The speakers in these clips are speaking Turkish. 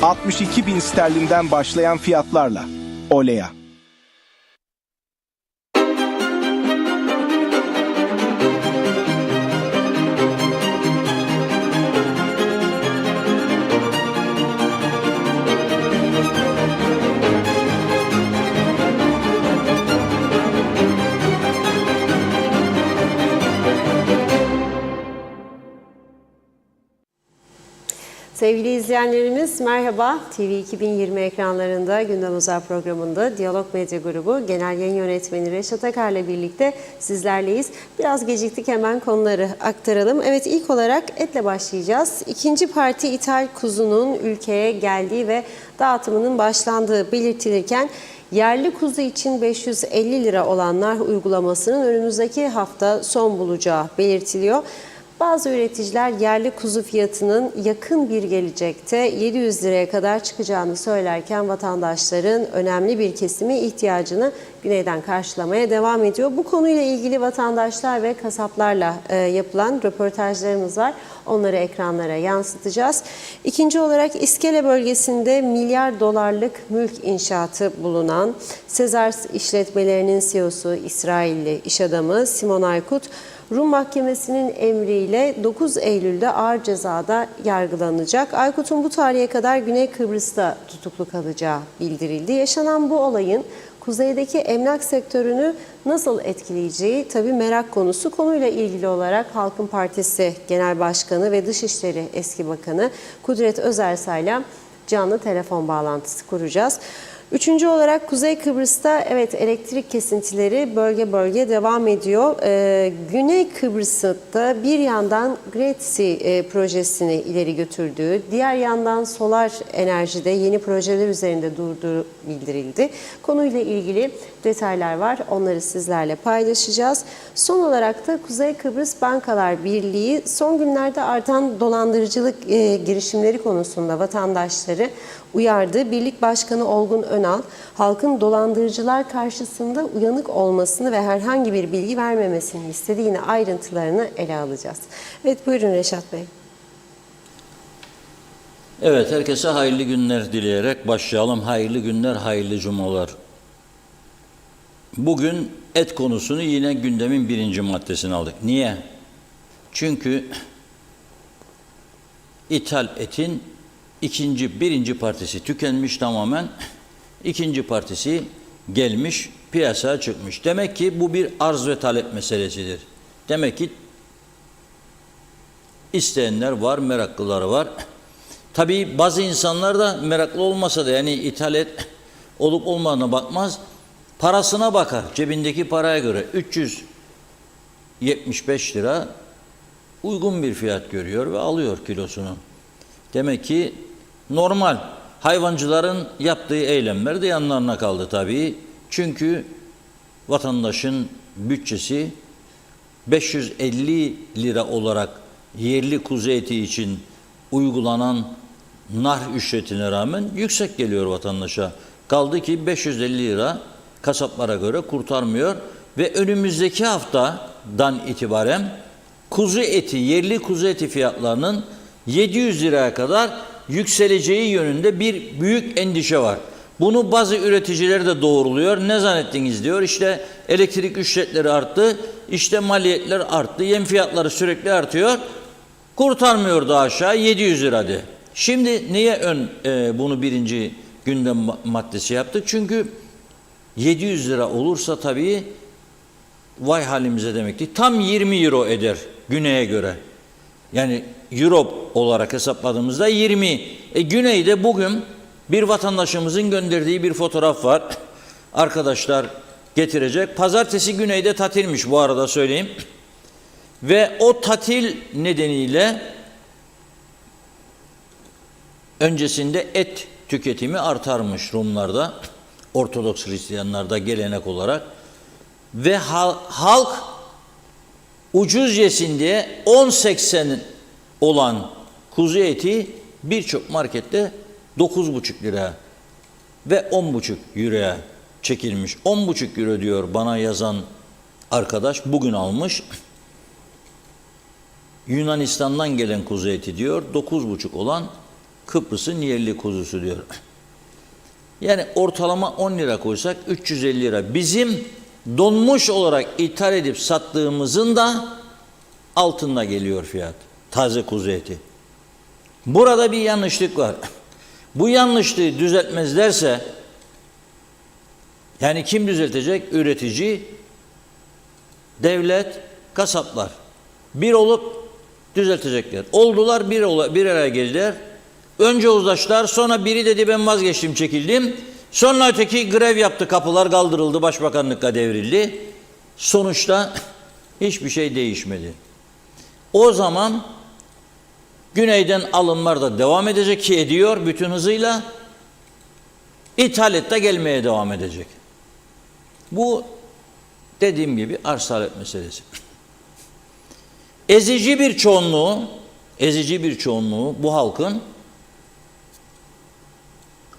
62 bin sterlinden başlayan fiyatlarla. Olea. Sevgili izleyenlerimiz merhaba. TV 2020 ekranlarında Gündem Özel programında Diyalog Medya Grubu Genel Yayın Yönetmeni Reşat Akar'la birlikte sizlerleyiz. Biraz geciktik, hemen konuları aktaralım. Evet, ilk olarak etle başlayacağız. İkinci parti ithal kuzunun ülkeye geldiği ve dağıtımının başlandığı belirtilirken yerli kuzu için 550 lira olan nar uygulamasının önümüzdeki hafta son bulacağı belirtiliyor. Bazı üreticiler yerli kuzu fiyatının yakın bir gelecekte 700 liraya kadar çıkacağını söylerken vatandaşların önemli bir kesimi ihtiyacını güneyden karşılamaya devam ediyor. Bu konuyla ilgili vatandaşlar ve kasaplarla yapılan röportajlarımız var. Onları ekranlara yansıtacağız. İkinci olarak İskele bölgesinde milyar dolarlık mülk inşaatı bulunan Sezars işletmelerinin CEO'su İsrailli iş adamı Simon Aykut, Rum Mahkemesi'nin emriyle 9 Eylül'de ağır cezada yargılanacak. Aykut'un bu tarihe kadar Güney Kıbrıs'ta tutuklu kalacağı bildirildi. Yaşanan bu olayın kuzeydeki emlak sektörünü nasıl etkileyeceği tabii merak konusu. Konuyla ilgili olarak Halkın Partisi Genel Başkanı ve Dışişleri Eski Bakanı Kudret Özersay'la canlı telefon bağlantısı kuracağız. Üçüncü olarak Kuzey Kıbrıs'ta evet elektrik kesintileri bölge bölge devam ediyor. Güney Kıbrıs'ta bir yandan Gretsi projesini ileri götürdüğü, diğer yandan solar enerjide yeni projeler üzerinde durduğu bildirildi. Konuyla ilgili detaylar var. Onları sizlerle paylaşacağız. Son olarak da Kuzey Kıbrıs Bankalar Birliği son günlerde artan dolandırıcılık girişimleri konusunda vatandaşları uyardı. Birlik Başkanı Olgun Önal, halkın dolandırıcılar karşısında uyanık olmasını ve herhangi bir bilgi vermemesini istedi. Yine ayrıntılarını ele alacağız. Evet, buyurun Reşat Bey. Evet, herkese hayırlı günler dileyerek başlayalım. Hayırlı günler, hayırlı cumalar. Bugün et konusunu yine gündemin birinci maddesine aldık. Niye? Çünkü ithal etin birinci partisi tükenmiş tamamen, ikinci partisi gelmiş, piyasaya çıkmış. Demek ki bu bir arz ve talep meselesidir. Demek ki isteyenler var, meraklıları var. Tabii bazı insanlar da meraklı olmasa da yani ithal et olup olmadığına bakmaz, parasına bakar. Cebindeki paraya göre 375 lira uygun bir fiyat görüyor ve alıyor kilosunu. Demek ki normal. Hayvancıların yaptığı eylemler de yanlarına kaldı tabii. Çünkü vatandaşın bütçesi 550 lira olarak yerli kuzu eti için uygulanan nar ücretine rağmen yüksek geliyor vatandaşa. Kaldı ki 550 lira kasaplara göre kurtarmıyor ve önümüzdeki haftadan itibaren kuzu eti, yerli kuzu eti fiyatlarının 700 liraya kadar yükseleceği yönünde bir büyük endişe var. Bunu bazı üreticiler de doğruluyor. Ne zannettiniz diyor. İşte elektrik ücretleri arttı, işte maliyetler arttı, yem fiyatları sürekli artıyor. Kurtarmıyor da aşağı 700 lira de. Şimdi niye bunu birinci gündem maddesi yaptık? Çünkü 700 lira olursa tabii vay halimize demekti. Tam 20 euro eder güneye göre. Yani euro olarak hesapladığımızda 20. Güneyde bugün bir vatandaşımızın gönderdiği bir fotoğraf var. Arkadaşlar getirecek. Pazartesi güneyde tatilmiş, bu arada söyleyeyim. Ve o tatil nedeniyle öncesinde et tüketimi artarmış Rumlarda, Ortodoks Hristiyanlarda gelenek olarak. Ve halk ucuz yesin diye 10.80 olan kuzu eti birçok markette 9,5 lira ve 10,5 euroya çekilmiş. 10,5 euro diyor bana yazan arkadaş, bugün almış. Yunanistan'dan gelen kuzu eti diyor 9,5 olan Kıbrıs'ın yerli kuzusu diyor. Yani ortalama 10 lira koysak 350 lira. Bizim donmuş olarak ithal edip sattığımızın da altında geliyor fiyat. Taze kuzu eti. Burada bir yanlışlık var. Bu yanlışlığı düzeltmezlerse, yani kim düzeltecek? Üretici, devlet, kasaplar. Bir olup düzeltecekler. Oldular, bir araya geldiler. Önce uzlaştılar, sonra biri dedi ben vazgeçtim, çekildim. Sonra öteki grev yaptı, kapılar kaldırıldı, başbakanlıkla devrildi. Sonuçta hiçbir şey değişmedi. O zaman güneyden alımlar da devam edecek ki ediyor bütün hızıyla. İthalat da gelmeye devam edecek. Bu dediğim gibi arz talep meselesi. Ezici bir çoğunluğu bu halkın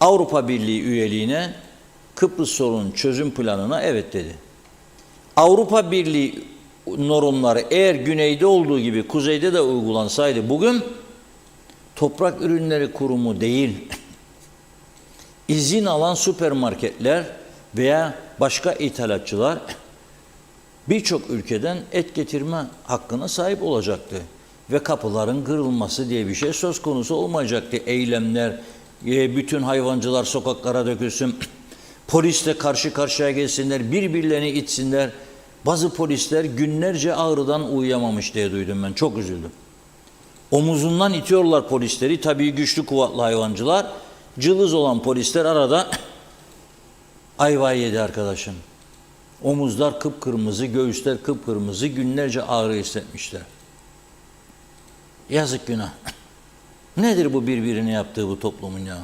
Avrupa Birliği üyeliğine, Kıbrıs sorunun çözüm planına evet dedi. Avrupa Birliği normları eğer güneyde olduğu gibi kuzeyde de uygulansaydı bugün Toprak Ürünleri Kurumu değil, izin alan süpermarketler veya başka ithalatçılar birçok ülkeden et getirme hakkına sahip olacaktı. Ve kapıların kırılması diye bir şey söz konusu olmayacaktı. Eylemler, bütün hayvancılar sokaklara dökülsün, polisle karşı karşıya gelsinler, birbirlerini itsinler. Bazı polisler günlerce ağrıdan uyuyamamış diye duydum ben. Çok üzüldüm. Omuzundan itiyorlar polisleri. Tabii güçlü kuvvetli hayvancılar. Cılız olan polisler arada ayvayı yedi arkadaşım. Omuzlar kıpkırmızı, göğüsler kıpkırmızı, günlerce ağrı hissetmişler. Yazık, günah. Nedir bu birbirine yaptığı bu toplumun ya?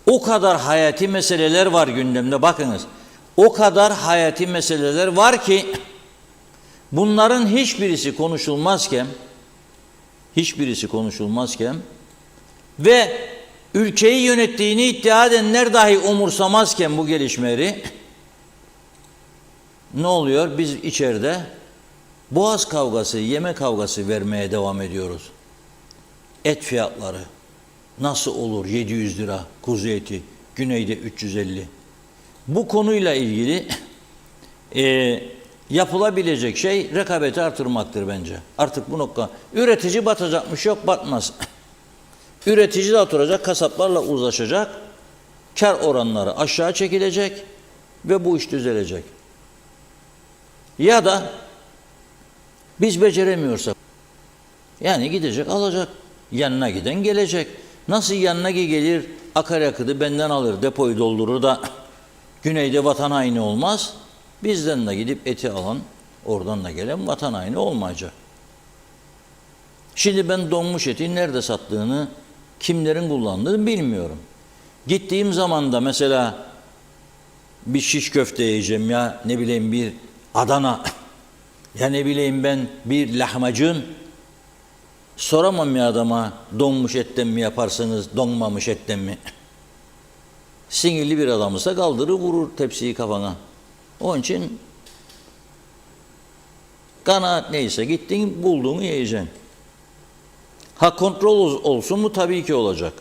O kadar hayati meseleler var gündemde, bakınız. O kadar hayati meseleler var ki bunların hiçbirisi konuşulmazken ve ülkeyi yönettiğini iddia edenler dahi umursamazken bu gelişmeleri ne oluyor? Biz içeride boğaz kavgası, yeme kavgası vermeye devam ediyoruz. Et fiyatları nasıl olur 700 lira kuzu eti, güneyde 350. Bu konuyla ilgili yapılabilecek şey rekabeti artırmaktır bence. Artık bu nokta. Üretici batacakmış, yok batmaz. Üretici de oturacak, kasaplarla uzlaşacak, kar oranları aşağı çekilecek ve bu iş düzelecek. Ya da biz beceremiyorsak, yani gidecek alacak, yanına giden gelecek. Nasıl yanına gelir, akaryakıtı benden alır, depoyu doldurur da güneyde vatan haini olmaz. Bizden de gidip eti alan, oradan da gelen vatan haini olmayacak. Şimdi ben donmuş eti nerede sattığını, kimlerin kullandığını bilmiyorum. Gittiğim zaman da mesela bir şiş köfte yiyeceğim, ya ne bileyim bir Adana, ya ne bileyim ben bir lahmacun, soramam ya adama, donmuş etten mi yaparsınız, donmamış etten mi? Sinirli bir adamsa kaldırır vurur tepsiyi kafana. Onun için kanaat neyse gittin bulduğunu yiyeceksin. Ha kontrol olsun mu? Tabii ki olacak.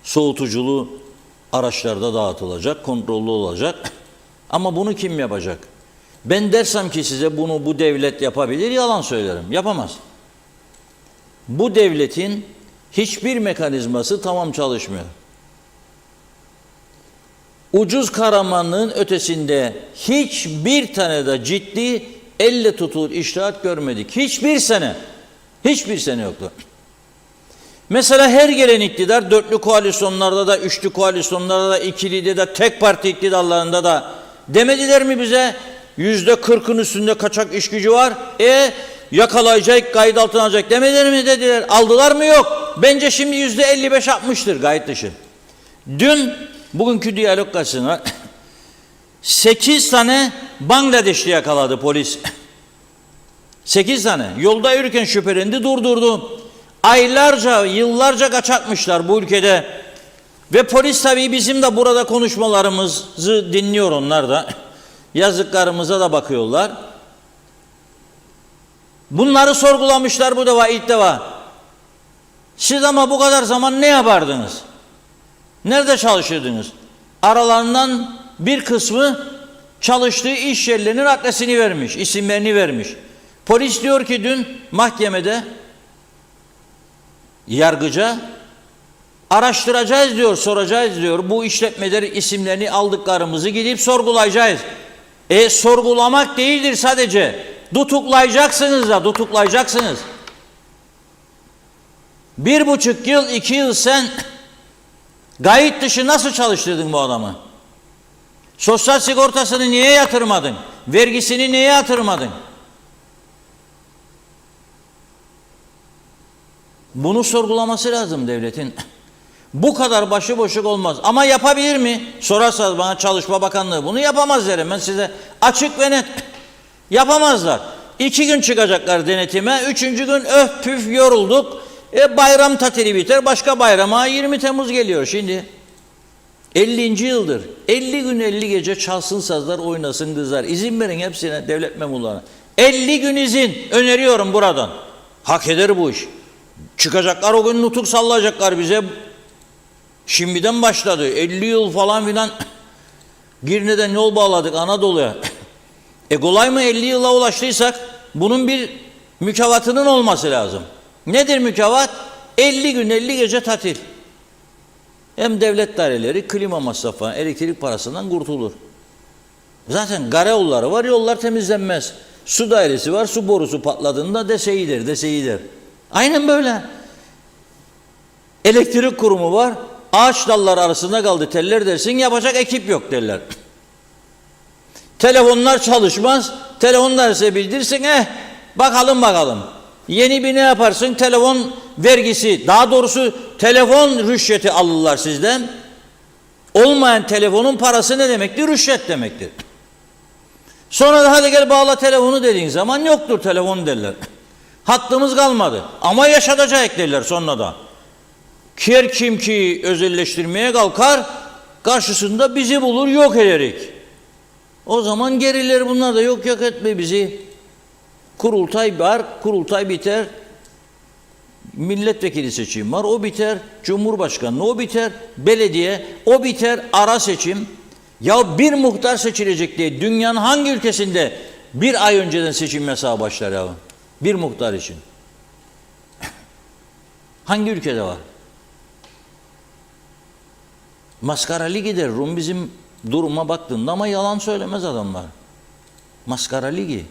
Soğutuculu araçlarda dağıtılacak, kontrollü olacak. Ama bunu kim yapacak? Ben dersem ki size bunu bu devlet yapabilir, yalan söylerim. Yapamaz. Bu devletin hiçbir mekanizması tamam çalışmıyor. Ucuz kahramanlığın ötesinde hiçbir tane de ciddi elle tutulur icraat görmedik. Hiçbir sene yoktu. Mesela her gelen iktidar dörtlü koalisyonlarda da, üçlü koalisyonlarda da, ikili de, tek parti iktidarlarında da demediler mi bize %40'ın üstünde kaçak iş gücü var? Yakalayacak, kayıt altına alacak demediler mi dediler. Aldılar mı? Yok. Bence şimdi %55-60'tır kayıt dışı. Dün bugünkü diyalog gazetesine 8 tane Bangladeşli yakaladı polis. 8 tane. Yolda yürürken şüphelendi, durdurdu. Aylarca, yıllarca kaçakmışlar bu ülkede. Ve polis tabii bizim de burada konuşmalarımızı dinliyor onlar da. Yazdıklarımıza da bakıyorlar. Bunları sorgulamışlar bu defa, ilk defa. Siz ama bu kadar zaman ne yapardınız? Nerede çalışırdınız? Aralarından bir kısmı çalıştığı iş yerlerinin adresini vermiş, isimlerini vermiş. Polis diyor ki dün mahkemede yargıca araştıracağız diyor, soracağız diyor. Bu işletmelerin isimlerini aldıklarımızı gidip sorgulayacağız. Sorgulamak değildir sadece. Tutuklayacaksınız da tutuklayacaksınız. 1,5 yıl, 2 yıl sen kayıt dışı nasıl çalıştırdın bu adamı? Sosyal sigortasını niye yatırmadın? Vergisini niye yatırmadın? Bunu sorgulaması lazım devletin. Bu kadar başıboşluk olmaz. Ama yapabilir mi? Sorarsanız bana Çalışma Bakanlığı bunu yapamaz derim. Ben size açık ve net. Yapamazlar. 2 gün çıkacaklar denetime. 3. gün öf püf yorulduk. Bayram tatili biter. Başka bayrama 20 Temmuz geliyor şimdi. 50. yıldır. 50 gün 50 gece çalsın sazlar, oynasın kızlar. İzin verin hepsine, devlet memurlarına. 50 gün izin öneriyorum buradan. Hak eder bu iş. Çıkacaklar o gün nutuk sallayacaklar bize. Şimdiden başladı. 50 yıl falan filan. Girne'den yol bağladık Anadolu'ya. Kolay mı 50 yıla ulaştıysak? Bunun bir mükafatının olması lazım. Nedir mükafat? 50 gün 50 gece tatil. Hem devlet daireleri klima masrafı, elektrik parasından kurtulur. Zaten karayolları var, yollar temizlenmez. Su dairesi var, su borusu patladığında deseyidir. Aynen böyle. Elektrik kurumu var, ağaç dalları arasında kaldı teller dersin, yapacak ekip yok derler. Telefonlar çalışmaz, telefonlar size bildirsin, bakalım. Yeni bir ne yaparsın? Telefon vergisi, daha doğrusu telefon rüşveti alırlar sizden. Olmayan telefonun parası ne demektir? Rüşvet demektir. Sonra da hadi gel bağla telefonu dediğin zaman yoktur telefon derler. Hattımız kalmadı. Ama yaşatacak derler sonra da. Kim ki özelleştirmeye kalkar, karşısında bizi bulur, yok ederek. O zaman geriler bunlar da yok etme bizi. Kurultay var, kurultay biter. Milletvekili seçim var, o biter. Cumhurbaşkanlığı o biter. Belediye o biter. Ara seçim. Ya bir muhtar seçilecek diye dünyanın hangi ülkesinde bir ay önceden seçim yasağı başlar ya? Bir muhtar için. Hangi ülkede var? Maskara ligi der. Rum bizim duruma baktığında ama yalan söylemez adamlar. Maskara ligi.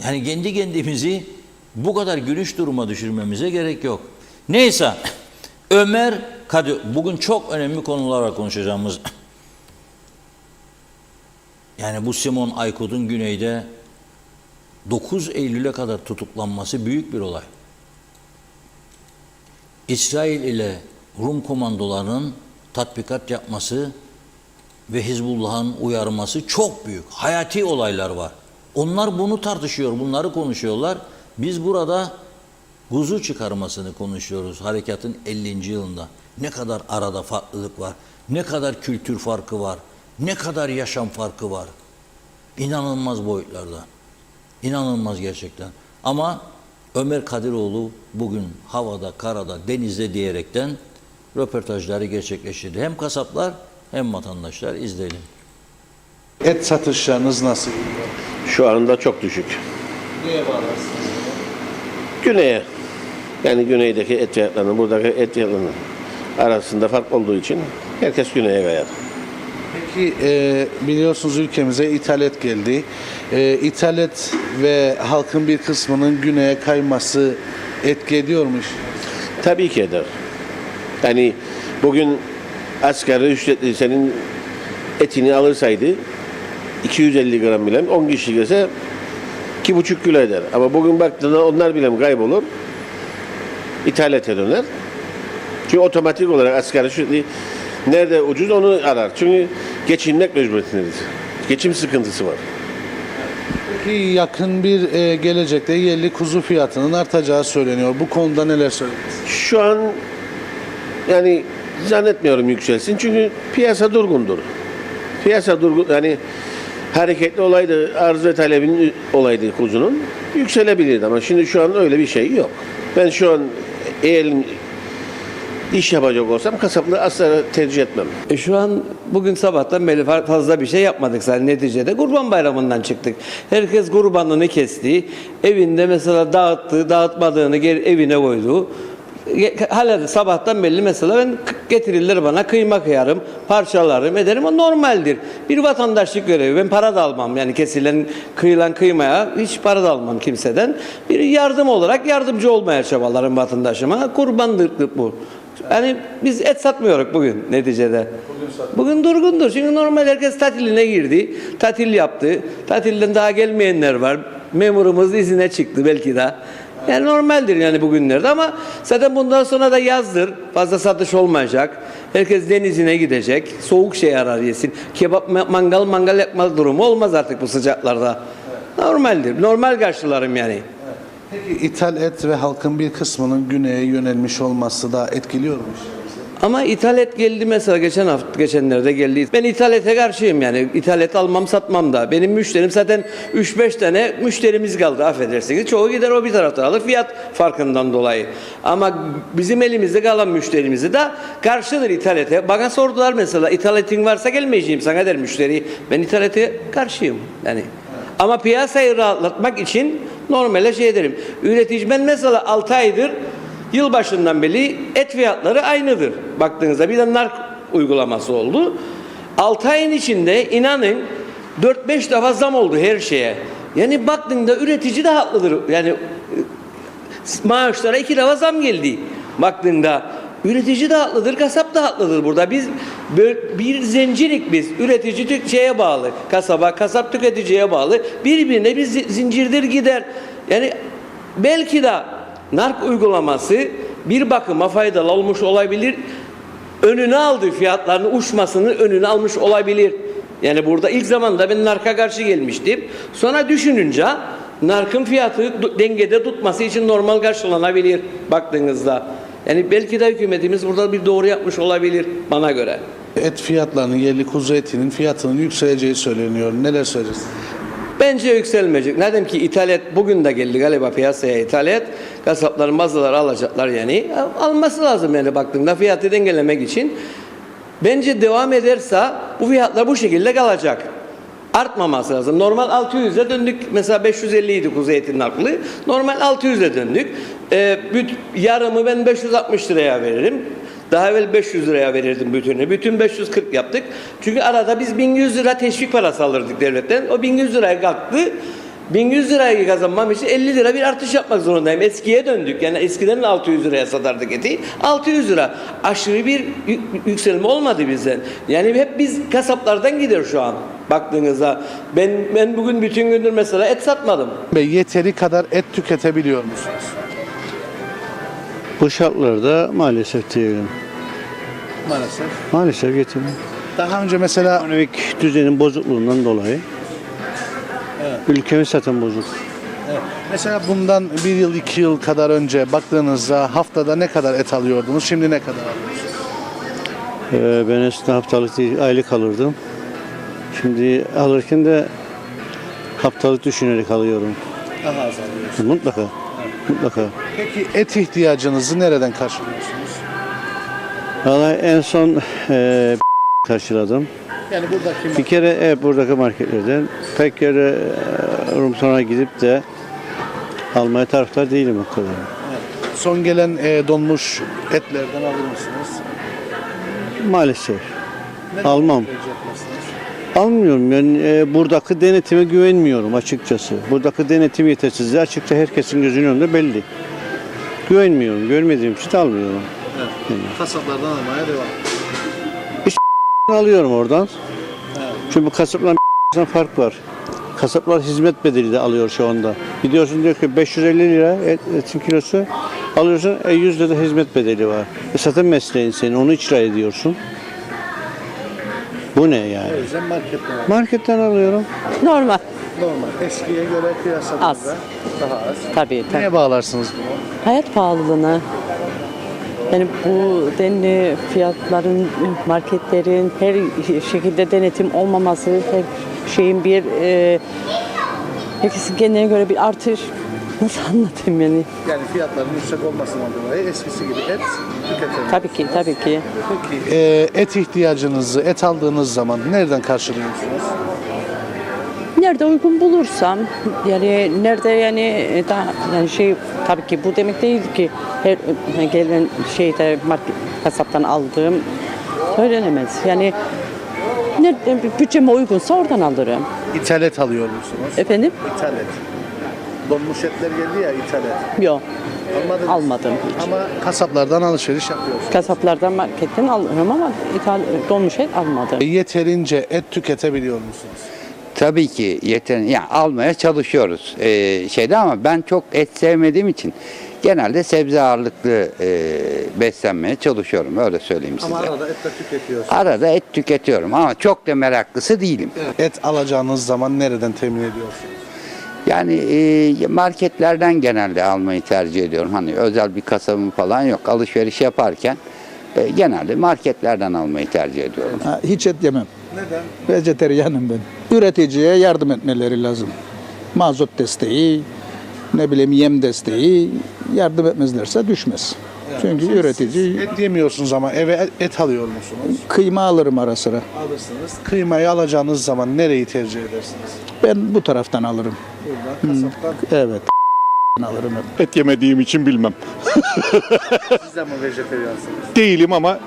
Yani kendi kendimizi bu kadar gülüş duruma düşürmemize gerek yok. Neyse, Ömer Kadir, bugün çok önemli konularla konuşacağımız. Yani bu Simon Aykut'un güneyde 9 Eylül'e kadar tutuklanması büyük bir olay. İsrail ile Rum komandolarının tatbikat yapması ve Hizbullah'ın uyarması çok büyük. Hayati olaylar var. Onlar bunu tartışıyor, bunları konuşuyorlar. Biz burada kuzu çıkarmasını konuşuyoruz harekatın 50. yılında. Ne kadar arada farklılık var, ne kadar kültür farkı var, ne kadar yaşam farkı var. İnanılmaz boyutlarda. İnanılmaz gerçekten. Ama Ömer Kadiroğlu bugün havada, karada, denizde diyerekten röportajları gerçekleştirdi. Hem kasaplar hem vatandaşlar, izleyelim. Et satışlarınız nasıl? Şu anda çok düşük. Neye bağlarsınız? Güneye. Yani güneydeki et fiyatlarının buradaki et fiyatlarının arasında fark olduğu için herkes güneye kayar. Peki biliyorsunuz ülkemize ithalat geldi. İthalat ve halkın bir kısmının güneye kayması etki ediyormuş. Tabii ki eder. Yani bugün asgari ücretli senin etini alırsaydı 250 gram bile 10 kişi gelse 2,5 kilo eder. Ama bugün baktığında onlar bile kaybolur. İthalete döner. Çünkü otomatik olarak asgari ücretli nerede ucuz onu arar. Çünkü geçinmek mecburiyetindedir. Geçim sıkıntısı var. Peki yakın bir gelecekte yerli kuzu fiyatının artacağı söyleniyor. Bu konuda neler söylüyorsunuz? Şu an yani zannetmiyorum yükselsin. Çünkü piyasa durgundur. Piyasa durgun, yani hareketli olaydı, arz ve talebin olaydı kuzunun, yükselebilirdi ama şimdi şu an öyle bir şey yok. Ben şu an eğerim iş yapacak olsam kasaplığı asla tercih etmem. Şu an bugün sabahtan beri fazla bir şey yapmadık zaten neticede. Kurban Bayramı'ndan çıktık. Herkes kurbanını kesti. Evinde mesela dağıttı, dağıtmadığını geri evine koydu. Hala da sabahtan belli mesela ben getirirler bana kıyma kıyarım, parçalarım, ederim. O normaldir. Bir vatandaşlık görevi. Ben para da almam. Yani kesilen, kıyılan kıymaya hiç para da almam kimseden. Bir yardım olarak yardımcı olmaya çabalarım vatandaşıma. Kurbandır bu. Yani biz et satmıyoruz bugün neticede. Bugün durgundur. Çünkü normal herkes tatiline girdi. Tatil yaptı. Tatilden daha gelmeyenler var. Memurumuz izine çıktı belki de. Yani normaldir yani bugünlerde ama zaten bundan sonra da yazdır. Fazla satış olmayacak. Herkes denizine gidecek. Soğuk şey arar yesin. Kebap, mangal yapma durumu olmaz artık bu sıcaklarda. Normaldir. Normal karşılarım yani. Peki ithal et ve halkın bir kısmının güneye yönelmiş olması da etkiliyor mu? Ama ithal et geldi mesela geçenlerde geldi. Ben ithal ete karşıyım yani. İthal et almam satmam da. Benim müşterim zaten 3-5 tane müşterimiz kaldı affedersiniz. Çoğu gider o bir taraftan alır fiyat farkından dolayı. Ama bizim elimizde kalan müşterimizi de karşıdır ithal ete. Bana sordular mesela ithal etin varsa gelmeyeceğim sana der müşteri. Ben ithal ete karşıyım yani. Ama piyasayı rahatlatmak için normale şey ederim. Üretici ben mesela 6 aydır yılbaşından beri et fiyatları aynıdır. Baktığınızda bir de nark uygulaması oldu. 6 ayın içinde inanın 4-5 defa zam oldu her şeye. Yani baktığında üretici de haklıdır. Yani maaşlara 2 defa zam geldi. Baktığında üretici de haklıdır, kasap da haklıdır burada. Biz bir zincirlik biz. Üretici şeye bağlı. Kasap tüketiciye bağlı. Birbirine bir zincirdir gider. Yani belki de nark uygulaması bir bakıma faydalı olmuş olabilir. Önüne aldığı fiyatlarının uçmasının önünü almış olabilir. Yani burada ilk zamanda ben narka karşı gelmiştim. Sonra düşününce narkın fiyatı dengede tutması için normal karşılanabilir baktığınızda. Yani belki de hükümetimiz burada bir doğru yapmış olabilir bana göre. Et fiyatlarının, yerli kuzu etinin fiyatının yükseleceği söyleniyor. Neler söyleyeceksiniz? Bence yükselmeyecek. Neden ki ithal et bugün de geldi galiba piyasaya ithal et. Kasapların bazıları alacaklar yani. Alması lazım yani baktığımda fiyatı dengelemek için. Bence devam ederse bu fiyatlar bu şekilde kalacak. Artmaması lazım. Normal 600'e döndük. Mesela 550 idi kuzu etinin aklı. Normal 600'e döndük. Yarımı ben 560 liraya veririm. Daha evvel 500 liraya verirdim bütünü. Bütün 540 yaptık. Çünkü arada biz 1100 lira teşvik parası alırdık devletten. O 1100 liraya kalktı. 1100 lirayı kazanmam için 50 lira bir artış yapmak zorundayım. Eskiye döndük. Yani eskiden 600 liraya satardık eti. 600 lira. Aşırı bir yükselme olmadı bizden. Yani hep biz kasaplardan gidiyor şu an. Baktığınızda ben bugün bütün gündür mesela et satmadım. Yeteri kadar et tüketebiliyor musunuz? Bu şartlarda maalesef diyelim. Maalesef. Maalesef getirmiyor. Daha önce mesela Ekonomik düzenin bozukluğundan dolayı ülkemiz zaten bozuk. mesela bundan 1 yıl 2 yıl kadar önce baktığınızda haftada ne kadar et alıyordunuz? Şimdi ne kadar alıyorsunuz? Ben eskiden haftalık değil, aylık alırdım. Şimdi alırken de haftalık düşünerek alıyorum. Daha az alıyorsunuz. Mutlaka. Mutlaka. Peki et ihtiyacınızı nereden karşılıyorsunuz? Vallahi en son karşıladım. Yani buradaki Bir kere buradaki marketlerden pek yere Rumson'a gidip de almaya taraftar değilim o kadar. son gelen donmuş etlerden alır mısınız? Maalesef. Neden Almam. tercih etmezsiniz? Almıyorum. Yani buradaki denetime güvenmiyorum açıkçası. Buradaki denetim yetersizliği açıkça herkesin gözünün önünde belli. Güvenmiyorum. Görmediğim için de almıyorum. Evet. Kasaplardan almaya devam. Alıyorum oradan. Çünkü kasapla fark var. Kasaplar hizmet bedeli de alıyor şu anda. Gidiyorsun diyor ki 550 lira etin kilosu. Alıyorsun 100 lira hizmet bedeli var. Zaten mesleğin senin. Onu icra ediyorsun. Bu ne yani? O yüzden marketten alın. Marketten alıyorum. Normal. Normal. Eskiye göre kıyasladığında Az. daha az. Tabii. Neye bağlarsınız bunu? Hayat pahalılığına. Yani bu denli fiyatların, marketlerin her şekilde denetim olmaması, her şeyin bir herkesin kendine göre bir artış Nasıl anlatayım yani? Yani fiyatların yüksek olmasından dolayı eskisi gibi et tüketemiyorsunuz. Tabii ki, tabii ki. Peki et ihtiyacınızı, et aldığınız zaman nereden karşılıyorsunuz? Nerede uygun bulursam, yani nerede yani daha yani şey tabii ki bu demek değil ki her gelen şeyde market kasaptan aldığım söylenemez. Yani nerede bütçeme uygunsa oradan alırım. İthal et alıyor musunuz? Efendim? İthal et. Donmuş etler geldi ya ithal et. Yok. Almadınız. Almadım hiç. Ama kasaplardan alışveriş yapıyorsunuz. Kasaplardan marketten alırım ama donmuş et almadım. Yeterince et tüketebiliyor musunuz? Tabii ki yani almaya çalışıyoruz şeyde ama ben çok et sevmediğim için genelde sebze ağırlıklı beslenmeye çalışıyorum öyle söyleyeyim size. Ama arada et de tüketiyorsunuz. Arada et tüketiyorum ama çok da meraklısı değilim. Et alacağınız zaman nereden temin ediyorsunuz? Yani marketlerden genelde almayı tercih ediyorum. Hani özel bir kasabım falan yok. Alışveriş yaparken genelde marketlerden almayı tercih ediyorum. Hiç et yemem. Neden? Vejeteryanım ben. Üreticiye yardım etmeleri lazım. Mazot desteği, ne bileyim yem desteği yardım etmezlerse düşmez. Çünkü üretici Et yemiyorsunuz ama eve et alıyor musunuz? kıyma alırım ara sıra. Alırsınız. Kıymayı alacağınız zaman nereyi tercih edersiniz? Ben bu taraftan alırım. Buradan, kasaptan. Evet. alırım hep. Et yemediğim için bilmem. Siz de mi vejeteryansınız? Değilim ama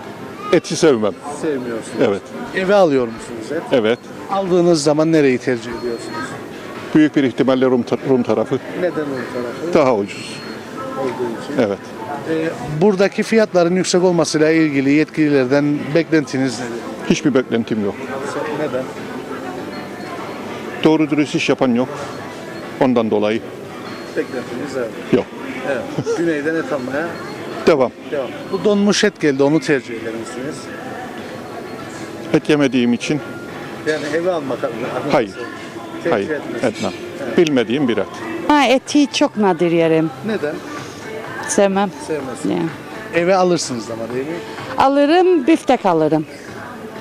eti sevmem. Sevmiyorsunuz. Evet. Eve alıyor musunuz et? Evet. Aldığınız zaman nereyi tercih ediyorsunuz? Büyük bir ihtimalle Rum tarafı Neden o tarafı? daha ucuz. Olduğu için. Evet. Buradaki fiyatların yüksek olmasıyla ilgili yetkililerden beklentiniz nedir? Hiçbir beklentim yok. Neden? Doğru dürüst iş yapan yok. Ondan dolayı Beklentiniz evet. yok. Evet. Güneyden et almaya Devam. devam. Bu donmuş et geldi, onu tercih eder misiniz? Et yemediğim için Yani eve almak hayır. tercih Hayır. etmez. Etmem. Bilmediğim bir et. Eti çok nadir yerim. Neden? Sevmem. Sevmezsin. Yani. Eve alırsınız ama değil mi? Alırım, biftek alırım.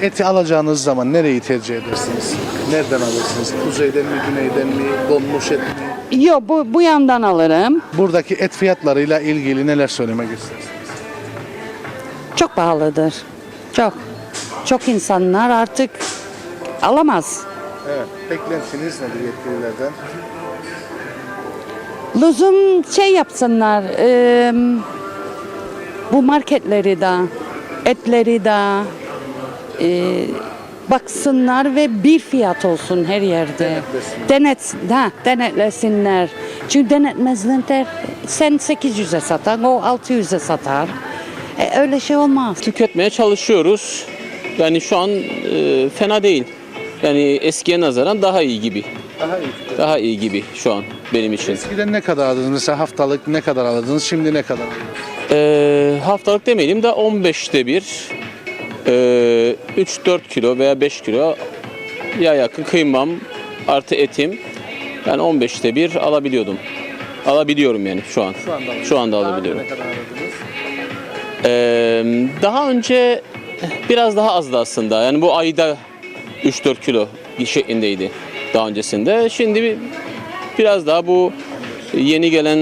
Eti alacağınız zaman nereyi tercih edersiniz? Nereden alırsınız? Kuzeyden mi, güneyden mi, donmuş et mi? Yok, bu yandan alırım. Buradaki et fiyatlarıyla ilgili neler söylemek istersiniz? Çok pahalıdır. Çok. Çok insanlar artık alamaz. Evet. Beklentiniz nedir yetkililerden? Lüzum yapsınlar. Bu marketleri de, etleri de baksınlar ve bir fiyat olsun her yerde. Denetlesinler. Çünkü denetmezler. Sen 800'e satar, o 600'e satar. Öyle şey olmaz. Tüketmeye çalışıyoruz. Yani şu an fena değil. Yani eskiye nazaran daha iyi gibi. Daha iyi. Daha iyi gibi şu an benim için. Eskiden ne kadar aldınız? Mesela haftalık ne kadar aldınız? Şimdi ne kadar alıyorsunuz? Haftalık demeyelim de 15'te bir 3-4 kilo veya 5 kilo ya yakın kıymam artı etim. Yani 15'te bir alabiliyordum. Alabiliyorum yani şu an. Şu anda alabiliyorum. Ne kadar aradınız? Daha önce biraz daha azdı aslında. Yani bu ayda 3-4 kilo şeklindeydi daha öncesinde. Şimdi biraz daha bu yeni gelen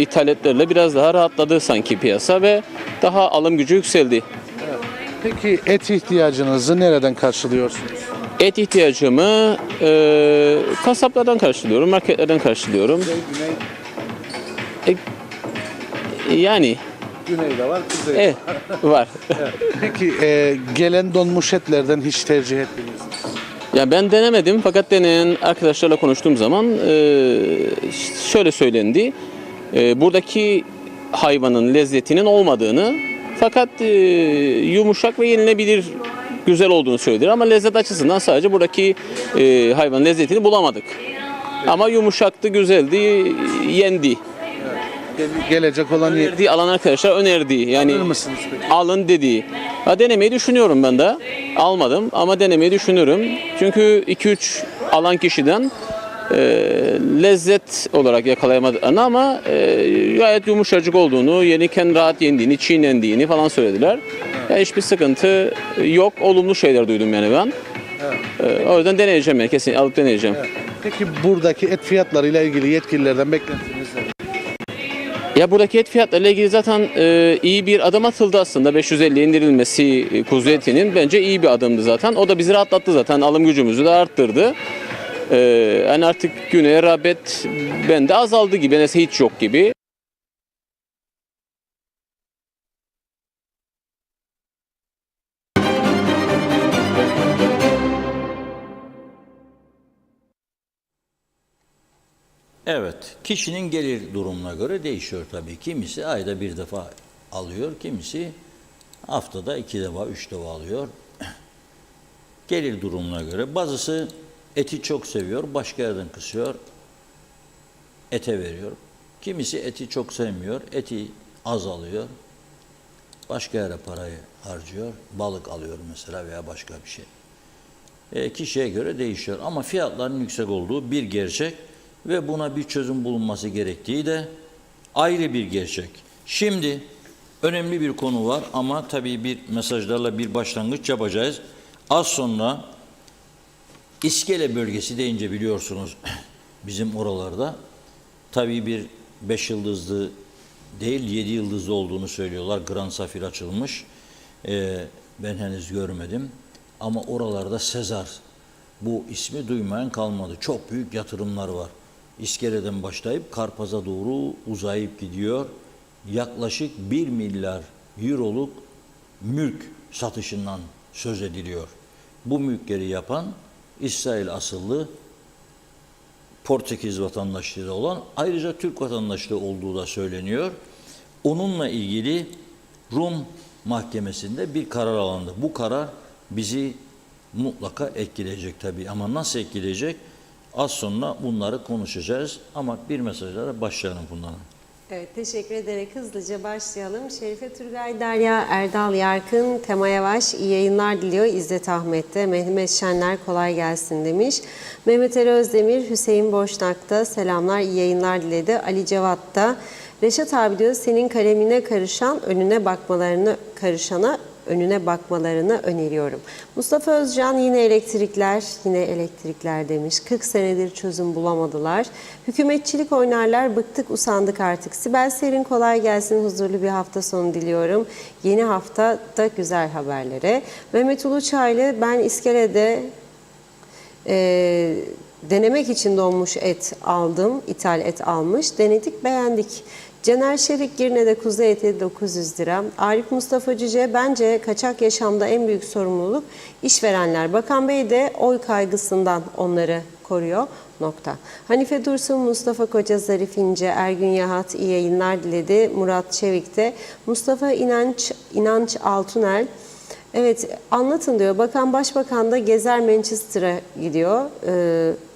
ithalatlerle biraz daha rahatladı sanki piyasa ve daha alım gücü yükseldi. Peki et ihtiyacınızı nereden karşılıyorsunuz? Et ihtiyacımı kasaplardan karşılıyorum, marketlerden karşılıyorum. Yani Güneyde var, kuzeyde evet, var. Peki gelen donmuş etlerden hiç tercih ettiniz mi? Ya ben denemedim fakat deneyen arkadaşlarla konuştuğum zaman şöyle söylendi. Buradaki hayvanın lezzetinin olmadığını fakat yumuşak ve yenilebilir güzel olduğunu söylediler ama lezzet açısından sadece buradaki hayvanın lezzetini bulamadık. Ama yumuşaktı, güzeldi, yendi. Gelecek olan Önerdiği alan arkadaşlar önerdi. Yani Alır mısınız peki? alın dedi. Denemeyi düşünüyorum ben de. Almadım ama denemeyi düşünüyorum. Çünkü 2-3 alan kişiden lezzet olarak yakalayamadıklarını ama gayet yumuşacık olduğunu, yenirken rahat yendiğini, çiğnendiğini falan söylediler. Yani hiçbir sıkıntı yok. Olumlu şeyler duydum yani ben. O yüzden deneyeceğim yani kesin alıp deneyeceğim. Peki buradaki et fiyatlarıyla ilgili yetkililerden beklentiniz Ya buradaki et fiyatlarıyla ilgili zaten iyi bir adım atıldı aslında. 550 indirilmesi kuzu etinin bence iyi bir adımdı zaten. O da bizi rahatlattı zaten. Alım gücümüzü de arttırdı. Yani artık güne rağbet bende azaldı gibi. Neredeyse hiç yok gibi. Evet, kişinin gelir durumuna göre değişiyor tabii. Kimisi ayda bir defa alıyor, kimisi haftada 2 defa, 3 defa alıyor. Gelir durumuna göre. Bazısı eti çok seviyor, başka yerden kısıyor, ete veriyor. Kimisi eti çok sevmiyor, eti az alıyor, başka yere parayı harcıyor, balık alıyor mesela veya başka bir şey. Kişiye göre değişiyor ama fiyatların yüksek olduğu bir gerçek. Ve buna bir çözüm bulunması gerektiği de ayrı bir gerçek. Şimdi önemli bir konu var ama tabii bir mesajlarla bir başlangıç yapacağız. Az sonra İskele bölgesi deyince biliyorsunuz bizim oralarda tabii bir 5 yıldızlı değil 7 yıldızlı olduğunu söylüyorlar. Grand Safir açılmış. Ben henüz görmedim. Ama oralarda Sezar bu ismi duymayan kalmadı. Çok büyük yatırımlar var. İskele'den başlayıp Karpaz'a doğru uzayıp gidiyor. Yaklaşık 1 milyar euroluk mülk satışından söz ediliyor. Bu mülkleri yapan İsrail asıllı Portekiz vatandaşlığı olan ayrıca Türk vatandaşlığı olduğu da söyleniyor. Onunla ilgili Rum mahkemesinde bir karar alındı. Bu karar bizi mutlaka etkileyecek tabii ama nasıl etkileyecek? Az sonra bunları konuşacağız ama bir mesajlara başlayalım bundan. Evet, teşekkür ederek hızlıca başlayalım. Şerife Turgay, Derya Erdal Yarkın, Tema Yavaş iyi yayınlar diliyor. İzzet Ahmet'te, Mehmet Şenler kolay gelsin demiş. Mehmet Ali Özdemir, Hüseyin Boşnak'ta selamlar, iyi yayınlar diledi. Ali Cevat'ta, Reşat abi diyor senin kalemine karışan önüne bakmalarını öneriyorum. Mustafa Özcan yine elektrikler demiş. 40 senedir çözüm bulamadılar. Hükümetçilik oynarlar, bıktık usandık artık. Sibel Serin kolay gelsin, huzurlu bir hafta sonu diliyorum. Yeni haftada güzel haberlere. Mehmet Uluçaylı ben İskele'de denemek için donmuş et aldım, ithal et almış. Denedik, beğendik. Caner Şevik Girne'de kuzu eti 900 lira. Arif Mustafa Cüce bence kaçak yaşamda en büyük sorumluluk işverenler. Bakan Bey de oy kaygısından onları koruyor. Nokta. Hanife Dursun, Mustafa Koca, Zarif İnce, Ergün Yahat iyi yayınlar diledi. Murat Çevik de. Mustafa İnanç Altuner. Evet anlatın diyor. Başbakan da gezer Manchester'a gidiyor.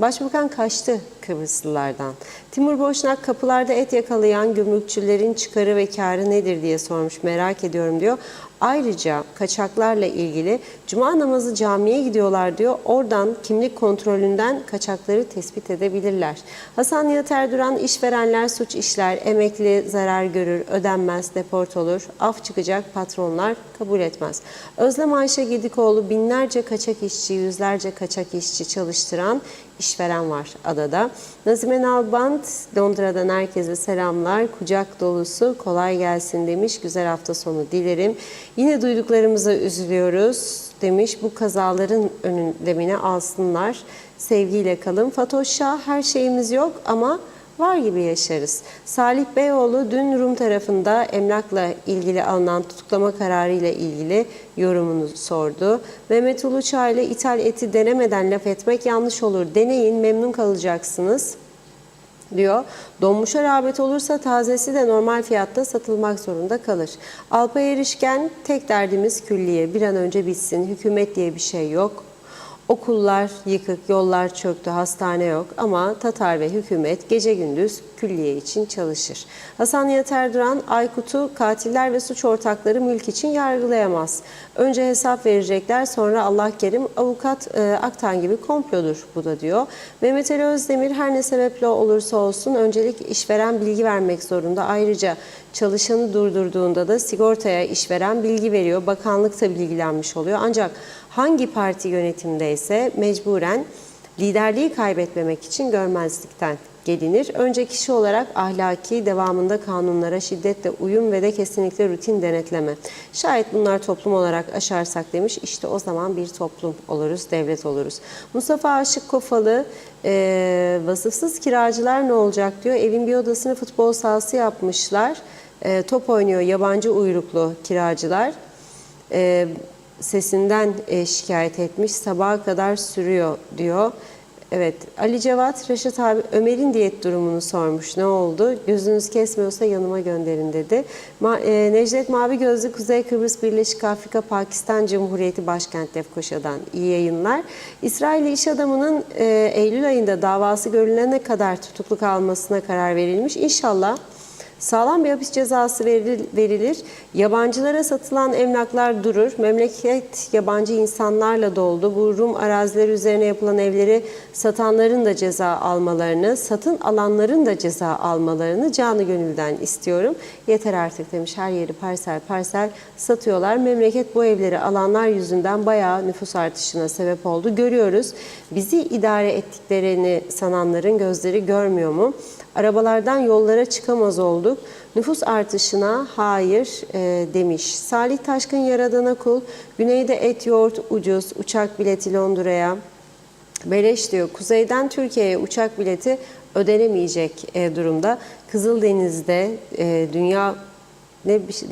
Başbakan kaçtı Kıbrıslılardan. Timur Boşnak kapılarda et yakalayan gümrükçülerin çıkarı ve kârı nedir diye sormuş. Merak ediyorum diyor. Ayrıca kaçaklarla ilgili cuma namazı camiye gidiyorlar diyor. Oradan kimlik kontrolünden kaçakları tespit edebilirler. Hasan Nihat Erduran işverenler suç işler, emekli zarar görür, ödenmez, deport olur, af çıkacak patronlar kabul etmez. Özlem Ayşe Gedikoğlu binlerce kaçak işçi, yüzlerce kaçak işçi çalıştıran işveren var adada. Nazime Nalbant Londra'dan herkese selamlar. Kucak dolusu kolay gelsin demiş. Güzel hafta sonu dilerim. Yine duyduklarımıza üzülüyoruz demiş. Bu kazaların önlemini alsınlar. Sevgiyle kalın. Fatoş Şah her şeyimiz yok ama var gibi yaşarız. Salih Beyoğlu dün Rum tarafında emlakla ilgili alınan tutuklama kararı ile ilgili yorumunu sordu. Mehmet Uluçaylı ithal eti denemeden laf etmek yanlış olur. Deneyin, memnun kalacaksınız diyor. Donmuşa rağbet olursa tazesi de normal fiyatta satılmak zorunda kalır. Alpay Erişken tek derdimiz külliye. Bir an önce bitsin. Hükümet diye bir şey yok. Okullar yıkık, yollar çöktü, hastane yok ama Tatar ve hükümet gece gündüz külliye için çalışır. Hasan Nihat Erduran, Aykut'u katiller ve suç ortakları mülk için yargılayamaz. Önce hesap verecekler, sonra Allah kerim avukat Aktan gibi komplodur bu da diyor. Mehmet Ali Özdemir, her ne sebeple olursa olsun öncelik işveren bilgi vermek zorunda. Ayrıca çalışanı durdurduğunda da sigortaya işveren bilgi veriyor. Bakanlık da bilgilenmiş oluyor. Ancak hangi parti yönetimdeyse mecburen liderliği kaybetmemek için görmezlikten gelinir. Önce kişi olarak ahlaki, devamında kanunlara şiddetle uyum ve de kesinlikle rutin denetleme. Şayet bunlar toplum olarak aşarsak demiş, işte o zaman bir toplum oluruz, devlet oluruz. Mustafa Aşık Kofalı, vasıfsız kiracılar ne olacak diyor. Evin bir odasını futbol sahası yapmışlar. Top oynuyor yabancı uyruklu kiracılar. Sesinden şikayet etmiş. Sabaha kadar sürüyor diyor. Evet, Ali Cevat, Reşat abi Ömer'in diyet durumunu sormuş. Ne oldu? Gözünüz kesmiyorsa yanıma gönderin dedi. Necdet Mavi Gözlü, Kuzey Kıbrıs Birleşik Afrika Pakistan Cumhuriyeti Başkent Lefkoşa'dan iyi yayınlar. İsrailli iş adamının Eylül ayında davası görülene kadar tutuklu kalmasına karar verilmiş. İnşallah sağlam bir hapis cezası verilir. Yabancılara satılan emlaklar durur. Memleket yabancı insanlarla doldu. Bu Rum arazileri üzerine yapılan evleri satanların da ceza almalarını, satın alanların da ceza almalarını canı gönülden istiyorum. Yeter artık demiş. Her yeri parsel parsel satıyorlar. Memleket bu evleri alanlar yüzünden bayağı nüfus artışına sebep oldu. Görüyoruz. Bizi idare ettiklerini sananların gözleri görmüyor mu? Arabalardan yollara çıkamaz olduk. Nüfus artışına hayır demiş. Salih Taşkın Yaradan'a kul. Güneyde et yoğurt ucuz. Uçak bileti Londra'ya beleş diyor. Kuzeyden Türkiye'ye uçak bileti ödenemeyecek durumda. Kızıldeniz'de dünya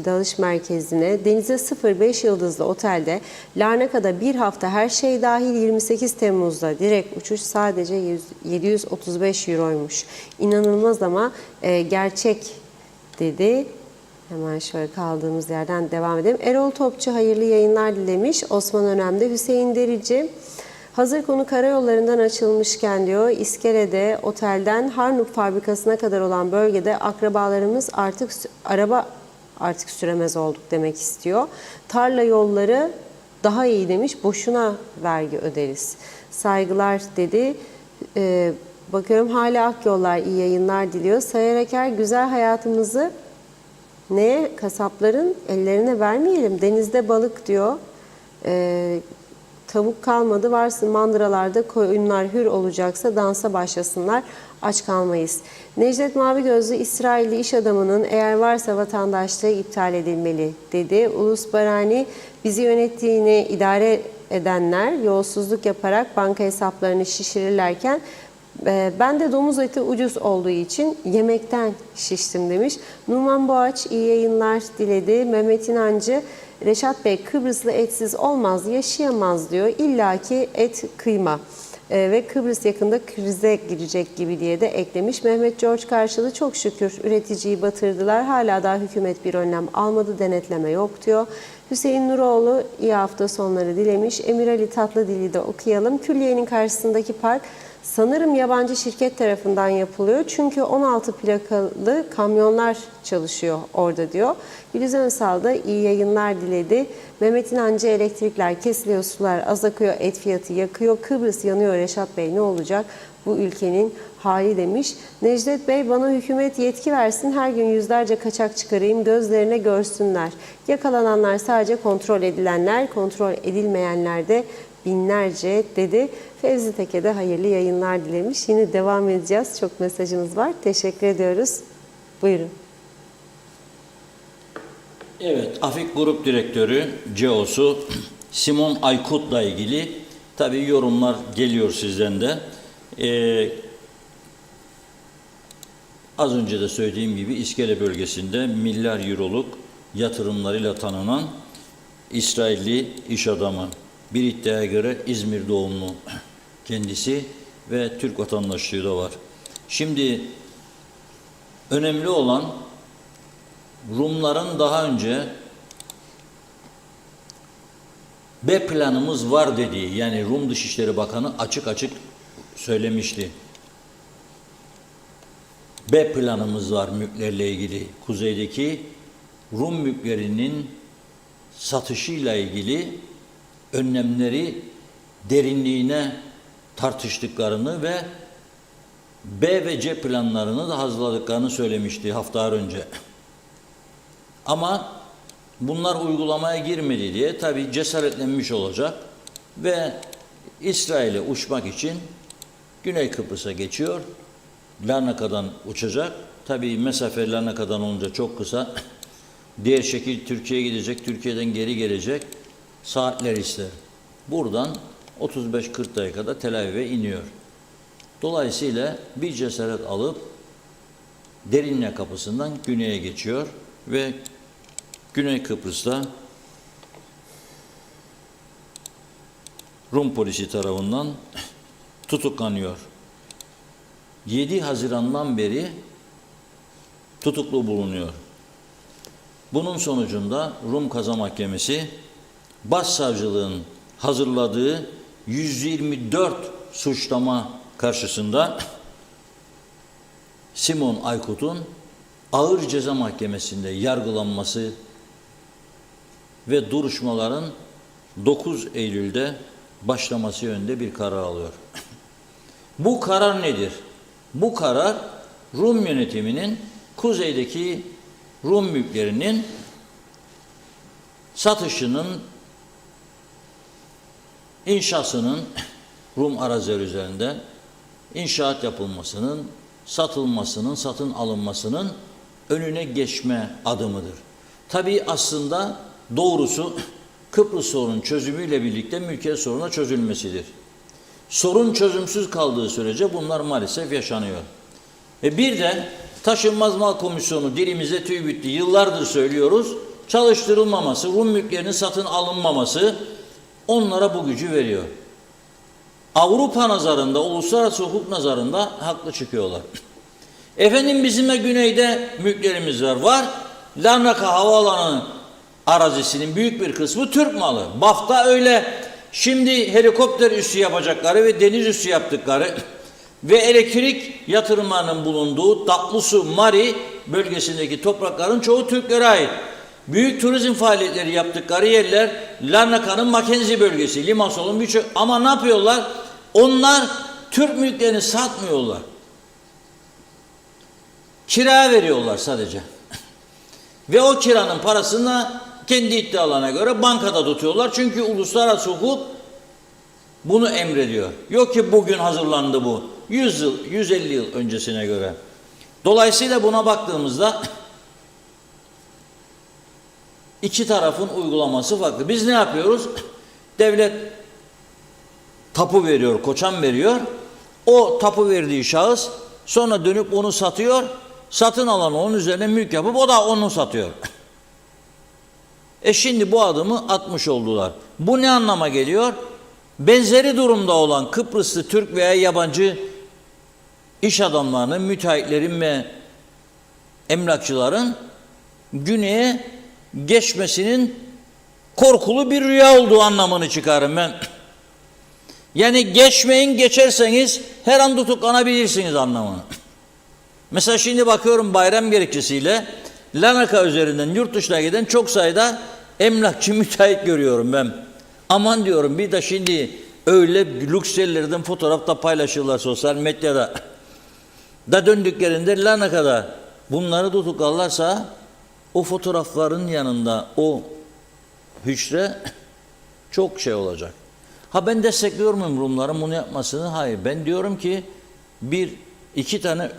dalış merkezine, denize 05 yıldızlı otelde Larnaka'da bir hafta her şey dahil 28 Temmuz'da direkt uçuş sadece 735 euroymuş. İnanılmaz ama gerçek dedi. Hemen şöyle kaldığımız yerden devam edelim. Erol Topçu hayırlı yayınlar dilemiş. Osman Önem'de Hüseyin Derici. Hazır konu karayollarından açılmışken diyor, İskele'de otelden Harnuk fabrikasına kadar olan bölgede akrabalarımız artık süremez olduk demek istiyor. Tarla yolları daha iyi demiş, boşuna vergi öderiz. Saygılar dedi. Bakıyorum hala Akyollar iyi yayınlar diliyor. Sayar Eker, güzel hayatımızı neye? Kasapların ellerine vermeyelim. Denizde balık diyor. Tavuk kalmadı, varsın mandıralarda koyunlar hür olacaksa dansa başlasınlar, aç kalmayız. Necdet Mavi Gözlü, İsrailli iş adamının eğer varsa vatandaşlığı iptal edilmeli dedi. Ulus Barani, bizi yönettiğini idare edenler yolsuzluk yaparak banka hesaplarını şişirirlerken ben de domuz eti ucuz olduğu için yemekten şiştim demiş. Numan Boğaç iyi yayınlar diledi. Mehmet İnancı, Reşat Bey Kıbrıslı etsiz olmaz, yaşayamaz diyor. İlla ki et, kıyma ve Kıbrıs yakında krize girecek gibi diye de eklemiş. Mehmet George karşılığı çok şükür üreticiyi batırdılar. Hala daha hükümet bir önlem almadı, denetleme yok diyor. Hüseyin Nuroğlu iyi hafta sonları dilemiş. Emir Ali Tatlıdil'i de okuyalım. Külliye'nin karşısındaki park sanırım yabancı şirket tarafından yapılıyor. Çünkü 16 plakalı kamyonlar çalışıyor orada diyor. Güliz Önsal da iyi yayınlar diledi. Mehmet İnancı, elektrikler kesiliyor, sular az akıyor, et fiyatı yakıyor. Kıbrıs yanıyor Reşat Bey, ne olacak bu ülkenin hali demiş. Necdet Bey, bana hükümet yetki versin, her gün yüzlerce kaçak çıkarayım, gözlerine görsünler. Yakalananlar sadece kontrol edilenler, kontrol edilmeyenler de binlerce dedi. Fevzi Teke de hayırlı yayınlar dilemiş. Yine devam edeceğiz. Çok mesajımız var. Teşekkür ediyoruz. Buyurun. Evet, Afik Grup Direktörü CEO'su Simon Aykut'la ilgili tabii yorumlar geliyor sizden de. Az önce de söylediğim gibi İskele bölgesinde milyar euroluk yatırımlarıyla tanınan İsrailli iş adamı. Bir iddiaya göre İzmir doğumlu kendisi ve Türk vatandaşlığı da var. Şimdi önemli olan Rumların daha önce B planımız var dediği, yani Rum Dışişleri Bakanı açık açık söylemişti. B planımız var mülklerle ilgili. Kuzeydeki Rum mülklerinin satışıyla ilgili önlemleri derinliğine tartıştıklarını ve B ve C planlarını da hazırladıklarını söylemişti haftalar önce. Ama bunlar uygulamaya girmedi diye tabii cesaretlenmiş olacak ve İsrail'e uçmak için Güney Kıbrıs'a geçiyor. Larnaka'dan uçacak. Tabii mesafe Larnaka'dan olunca çok kısa. Diğer şekil Türkiye'ye gidecek, Türkiye'den geri gelecek. Saatler ister. Buradan 35-40 dakikada Tel Aviv'e iniyor. Dolayısıyla bir cesaret alıp Derinle kapısından güneye geçiyor ve Güney Kıbrıs'ta Rum polisi tarafından tutuklanıyor. 7 Haziran'dan beri tutuklu bulunuyor. Bunun sonucunda Rum Kaza Mahkemesi Başsavcılığın hazırladığı 124 suçlama karşısında Simon Aykut'un ağır ceza mahkemesinde yargılanması ve duruşmaların 9 Eylül'de başlaması yönünde bir karar alıyor. Bu karar nedir? Bu karar Rum yönetiminin kuzeydeki Rum mülklerinin satışının, inşasının Rum araziler üzerinde inşaat yapılmasının, satılmasının, satın alınmasının önüne geçme adımıdır. Tabii aslında doğrusu Kıbrıs sorunun çözümüyle birlikte mülkiyet sorununa çözülmesidir. Sorun çözümsüz kaldığı sürece bunlar maalesef yaşanıyor. Bir de Taşınmaz Mal Komisyonu dilimize tüy bitti. Yıllardır söylüyoruz. Çalıştırılmaması, Rum mülklerinin satın alınmaması onlara bu gücü veriyor. Avrupa nazarında, uluslararası hukuk nazarında haklı çıkıyorlar. Efendim bizim de güneyde mülklerimiz var. Var. Larnaka Havaalanı arazisinin büyük bir kısmı Türk malı. Bafta öyle. Şimdi helikopter üssü yapacakları ve deniz üssü yaptıkları ve elektrik yatırımlarının bulunduğu Tatlısu, Mari bölgesindeki toprakların çoğu Türklere ait. Büyük turizm faaliyetleri yaptıkları yerler Larnaka'nın Mackenzie bölgesi, Limassol'un birçok. Ama ne yapıyorlar? Onlar Türk mülklerini satmıyorlar. Kiraya veriyorlar sadece. Ve o kiranın parasını kendi iddialarına göre bankada tutuyorlar. Çünkü uluslararası hukuk bunu emrediyor. Yok ki bugün hazırlandı bu. 100 yıl, 150 yıl öncesine göre. Dolayısıyla buna baktığımızda iki tarafın uygulaması farklı. Biz ne yapıyoruz? Devlet tapu veriyor, koçan veriyor. O tapu verdiği şahıs sonra dönüp onu satıyor. Satın alan onun üzerine mülk yapıp o da onu satıyor. Şimdi bu adımı atmış oldular. Bu ne anlama geliyor? Benzeri durumda olan Kıbrıslı Türk veya yabancı iş adamlarının, müteahhitlerin ve emlakçıların güneye geçmesinin korkulu bir rüya olduğu anlamını çıkarım ben. Yani geçmeyin, geçerseniz her an tutuklanabilirsiniz anlamını. Mesela şimdi bakıyorum bayram gerekçesiyle Larnaka üzerinden yurt dışına giden çok sayıda emlakçı müteahhit görüyorum ben. Aman diyorum bir de şimdi öyle lüks yerlerden fotoğrafta paylaşırlar sosyal medyada. Da döndüklerinde Larnaka'da bunları tutuklarlarsa o fotoğrafların yanında o hücre çok şey olacak. Ha ben destekliyor muyum Rumların bunu yapmasını? Hayır. Ben diyorum ki iki tane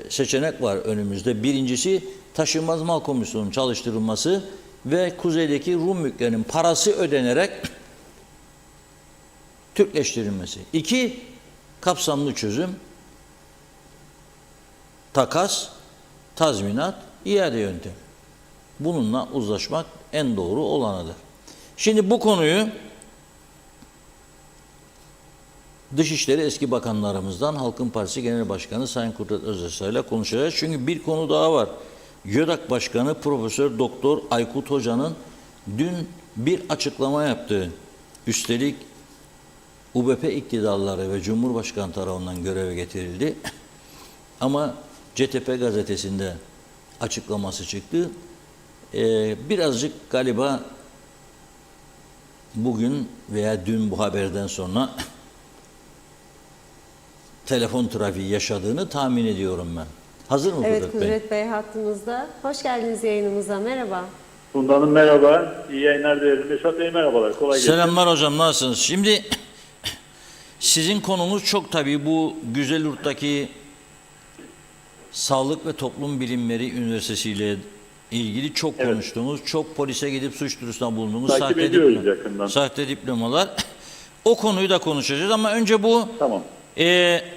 seçenek var önümüzde. Birincisi Taşınmaz Mal Komisyonu'nun çalıştırılması ve kuzeydeki Rum mülklerinin parası ödenerek Türkleştirilmesi. 2. Kapsamlı çözüm, takas, tazminat, iade yöntemi. Bununla uzlaşmak en doğru olanıdır. Şimdi bu konuyu Dışişleri eski bakanlarımızdan Halkın Partisi Genel Başkanı Sayın Kudret Özdesay ile konuşacağız. Çünkü bir konu daha var. YÖDAK Başkanı Profesör Doktor Aykut Hoca'nın dün bir açıklama yaptığı, üstelik UBP iktidarları ve Cumhurbaşkanı tarafından göreve getirildi. Ama CTP gazetesinde açıklaması çıktı. Birazcık galiba bugün veya dün bu haberden sonra telefon trafiği yaşadığını tahmin ediyorum ben. Hazır mı Evet, Kudret Bey? Kudret Bey hattımızda. Hoş geldiniz yayınımıza. Merhaba. Funda Hanım merhaba. İyi yayınlar dilerim. Mesut Bey merhabalar. Kolay gelsin. Selamlar hocam, nasılsınız? Şimdi sizin konunuz çok tabii bu Güzelyurt'taki Sağlık ve Toplum Bilimleri Üniversitesi ile ilgili çok konuştuğumuz, çok polise gidip suç duyurusunda bulunduğumuz Takip ediyoruz yakından. sahte diplomalar. O konuyu da konuşacağız ama önce bu Tamam.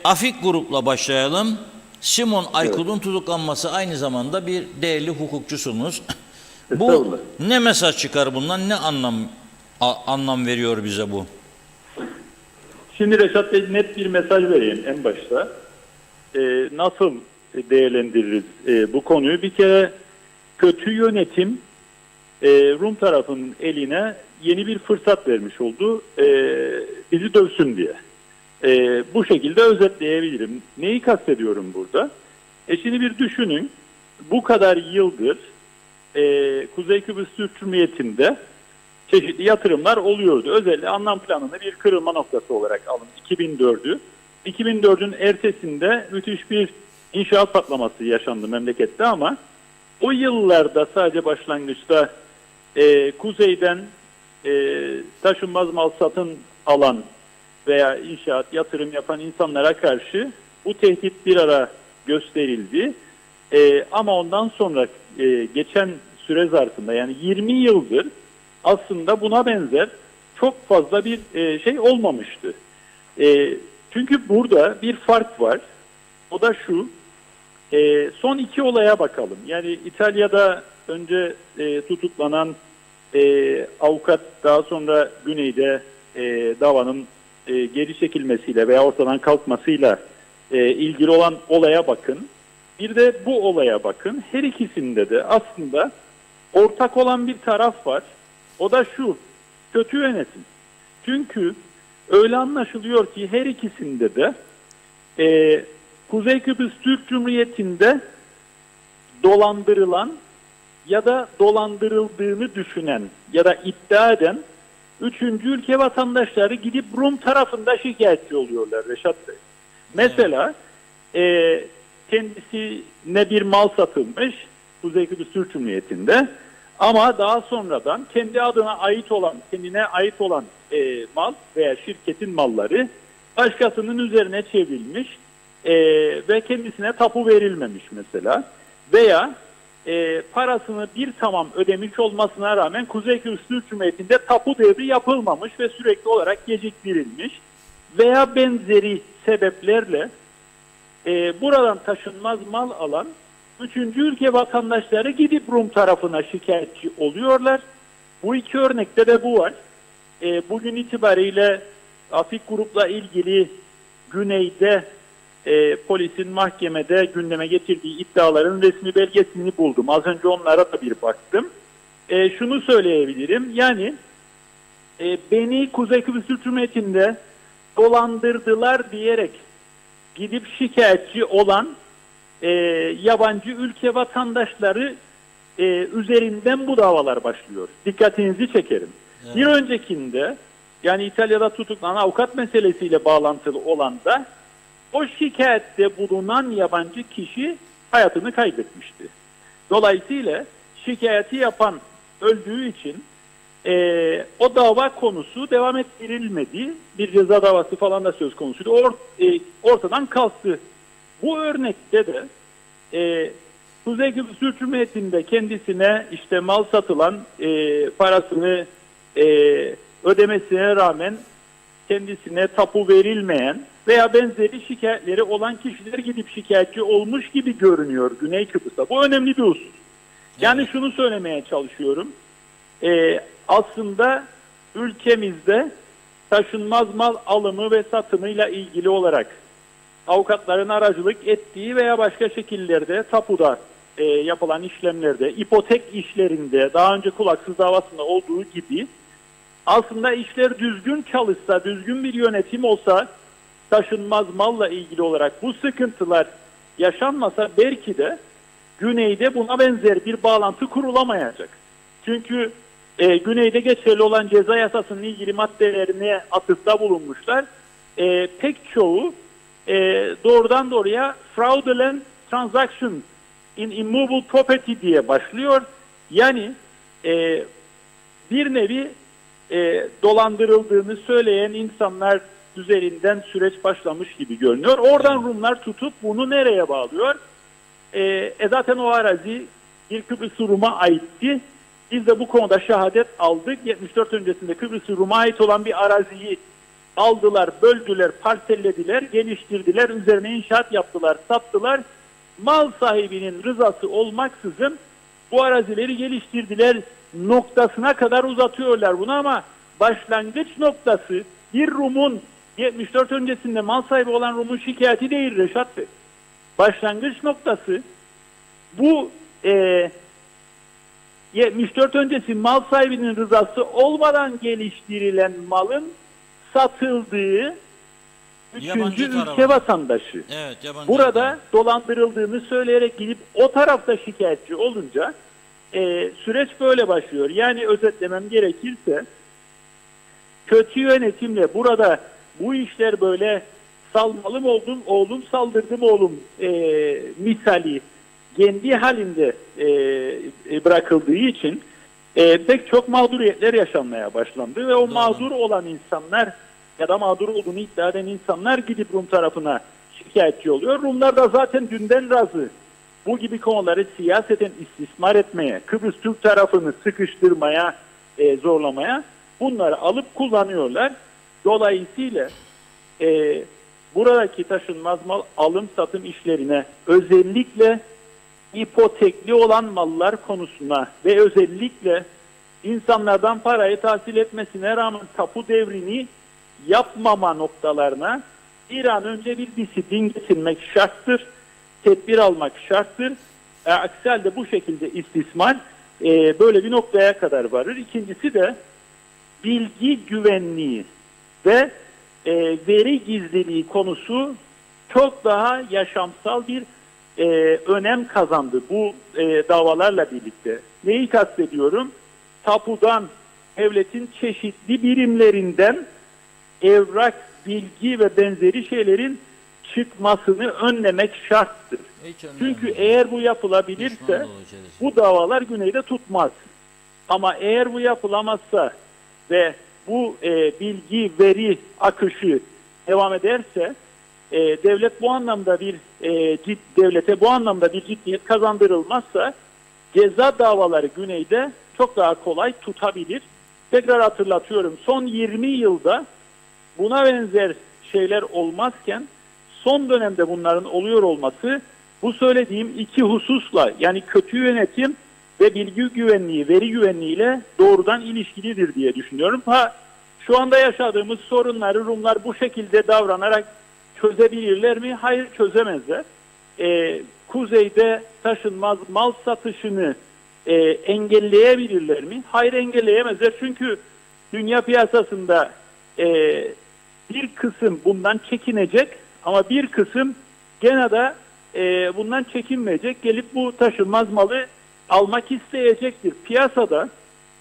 Afik grupla başlayalım. Simon Aykut'un tutuklanması, aynı zamanda bir değerli hukukçusunuz. Bu Estağfurullah. ne mesaj çıkar bundan, ne anlam veriyor bize bu? Şimdi Reşat Bey, net bir mesaj vereyim en başta. Nasıl değerlendiririz bu konuyu? Bir kere kötü yönetim Rum tarafının eline yeni bir fırsat vermiş oldu. Bizi dövsün diye. Bu şekilde özetleyebilirim. Neyi kastediyorum burada? Şimdi bir düşünün. Bu kadar yıldır Kuzey Kıbrıs Türk Cumhuriyeti'nde çeşitli yatırımlar oluyordu. Özellikle anlam planını bir kırılma noktası olarak alın. 2004'ü. 2004'ün ertesinde müthiş bir inşaat patlaması yaşandı memlekette ama o yıllarda sadece başlangıçta kuzeyden taşınmaz mal satın alan veya inşaat, yatırım yapan insanlara karşı bu tehdit bir ara gösterildi. Ama ondan sonra geçen süre zarfında, yani 20 yıldır aslında buna benzer çok fazla bir şey olmamıştı. Çünkü burada bir fark var. O da şu. Son iki olaya bakalım. Yani İtalya'da önce tutuklanan avukat, daha sonra Güney'de davanın geri çekilmesiyle veya ortadan kalkmasıyla ilgili olan olaya bakın. Bir de bu olaya bakın. Her ikisinde de aslında ortak olan bir taraf var. O da şu: kötü yönetim. Çünkü öyle anlaşılıyor ki her ikisinde de Kuzey Kıbrıs Türk Cumhuriyeti'nde dolandırılan ya da dolandırıldığını düşünen ya da iddia eden üçüncü ülke vatandaşları gidip Rum tarafında şikayetçi oluyorlar Reşat Bey. Mesela kendisine bir mal satılmış Kuzey Kıbrıs Türk Cumhuriyeti'nde ama daha sonradan kendi adına ait olan, kendine ait olan mal veya şirketin malları başkasının üzerine çevrilmiş ve kendisine tapu verilmemiş mesela. Veya parasını bir tamam ödemiş olmasına rağmen Kuzey Kıbrıs Türk Cumhuriyeti'nde tapu devri yapılmamış ve sürekli olarak geciktirilmiş veya benzeri sebeplerle buradan taşınmaz mal alan üçüncü ülke vatandaşları gidip Rum tarafına şikayetçi oluyorlar. Bu iki örnekte de bu var. Bugün itibariyle Afik grupla ilgili Güney'de polisin mahkemede gündeme getirdiği iddiaların resmi belgesini buldum. Az önce onlara da bir baktım. Şunu söyleyebilirim. Yani beni Kuzey Kıbrıs Türk Cumhuriyeti'nde dolandırdılar diyerek gidip şikayetçi olan yabancı ülke vatandaşları üzerinden bu davalar başlıyor. Dikkatinizi çekerim. Evet. Bir öncekinde, yani İtalya'da tutuklanan avukat meselesiyle bağlantılı olan da o şikayette bulunan yabancı kişi hayatını kaybetmişti. Dolayısıyla şikayeti yapan öldüğü için o dava konusu devam ettirilmedi. Bir ceza davası falan da söz konusuydu. Ortadan kalktı. Bu örnekte de Kuzey Kıbrıs Türk Cumhuriyeti'nde kendisine işte mal satılan, parasını ödemesine rağmen kendisine tapu verilmeyen veya benzeri şikayetleri olan kişiler gidip şikayetçi olmuş gibi görünüyor Güney Kıbrıs'ta. Bu önemli bir husus. Yani şunu söylemeye çalışıyorum. Aslında ülkemizde taşınmaz mal alımı ve satımıyla ilgili olarak avukatların aracılık ettiği veya başka şekillerde tapuda yapılan işlemlerde, ipotek işlerinde, daha önce kulaksız davasında olduğu gibi aslında işler düzgün çalışsa, düzgün bir yönetim olsa, taşınmaz malla ilgili olarak bu sıkıntılar yaşanmasa belki de Güney'de buna benzer bir bağlantı kurulamayacak. Çünkü Güney'de geçerli olan ceza yasasının ilgili maddelerine atıfta bulunmuşlar. Pek çoğu doğrudan doğruya fraudulent transaction in immovable property diye başlıyor. Yani bir nevi dolandırıldığını söyleyen insanlar üzerinden süreç başlamış gibi görünüyor. Oradan Rumlar tutup bunu nereye bağlıyor? zaten o arazi bir Kıbrıs Rum'a aitti. Biz de bu konuda şehadet aldık. 74 öncesinde Kıbrıs Rum'a ait olan bir araziyi aldılar, böldüler, parsellediler, geliştirdiler, üzerine inşaat yaptılar, sattılar. Mal sahibinin rızası olmaksızın bu arazileri geliştirdiler noktasına kadar uzatıyorlar bunu, ama başlangıç noktası bir Rum'un 74 öncesinde mal sahibi olan Rum'un şikayeti değil Reşat Bey. Başlangıç noktası bu 74 öncesi mal sahibinin rızası olmadan geliştirilen malın satıldığı üçüncü ülke vatandaşı. Evet, yabancı Burada tarafı. dolandırıldığını söyleyerek gidip o tarafta şikayetçi olunca süreç böyle başlıyor. Yani özetlemem gerekirse kötü yönetimle burada bu işler böyle salmalım oğlum saldırdım oğlum misali kendi halinde bırakıldığı için pek çok mağduriyetler yaşanmaya başlandı ve o mağdur olan insanlar ya da mağdur olduğunu iddia eden insanlar gidip Rum tarafına şikayetçi oluyor. Rumlar da zaten dünden razı bu gibi konuları siyaseten istismar etmeye, Kıbrıs Türk tarafını sıkıştırmaya, zorlamaya bunları alıp kullanıyorlar. Dolayısıyla buradaki taşınmaz mal alım satım işlerine özellikle ipotekli olan mallar konusuna ve özellikle insanlardan parayı tahsil etmesine rağmen tapu devrini yapmama noktalarına bir an önce bir disiplin getirmek şarttır. Tedbir almak şarttır. Aksi halde bu şekilde istismar böyle bir noktaya kadar varır. İkincisi de bilgi güvenliği ve veri gizliliği konusu çok daha yaşamsal bir önem kazandı bu davalarla birlikte. Neyi kastediyorum? Tapudan, devletin çeşitli birimlerinden evrak, bilgi ve benzeri şeylerin çıkmasını önlemek şarttır. Çünkü eğer bu yapılabilirse bu davalar güneyde tutmaz. Ama eğer bu yapılamazsa ve bu bilgi, veri akışı devam ederse devlet bu anlamda devlete bu anlamda bir ciddiyet kazandırılmazsa ceza davaları güneyde çok daha kolay tutabilir. Tekrar hatırlatıyorum, son 20 yılda buna benzer şeyler olmazken son dönemde bunların oluyor olması bu söylediğim iki hususla, yani kötü yönetim ve bilgi güvenliği, veri güvenliği ile doğrudan ilişkilidir diye düşünüyorum. Şu anda yaşadığımız sorunları Rumlar bu şekilde davranarak çözebilirler mi? Hayır, çözemezler. Kuzeyde taşınmaz mal satışını engelleyebilirler mi? Hayır, engelleyemezler. Çünkü dünya piyasasında bir kısım bundan çekinecek ama bir kısım gene de bundan çekinmeyecek. Gelip bu taşınmaz malı almak isteyecektir. Piyasada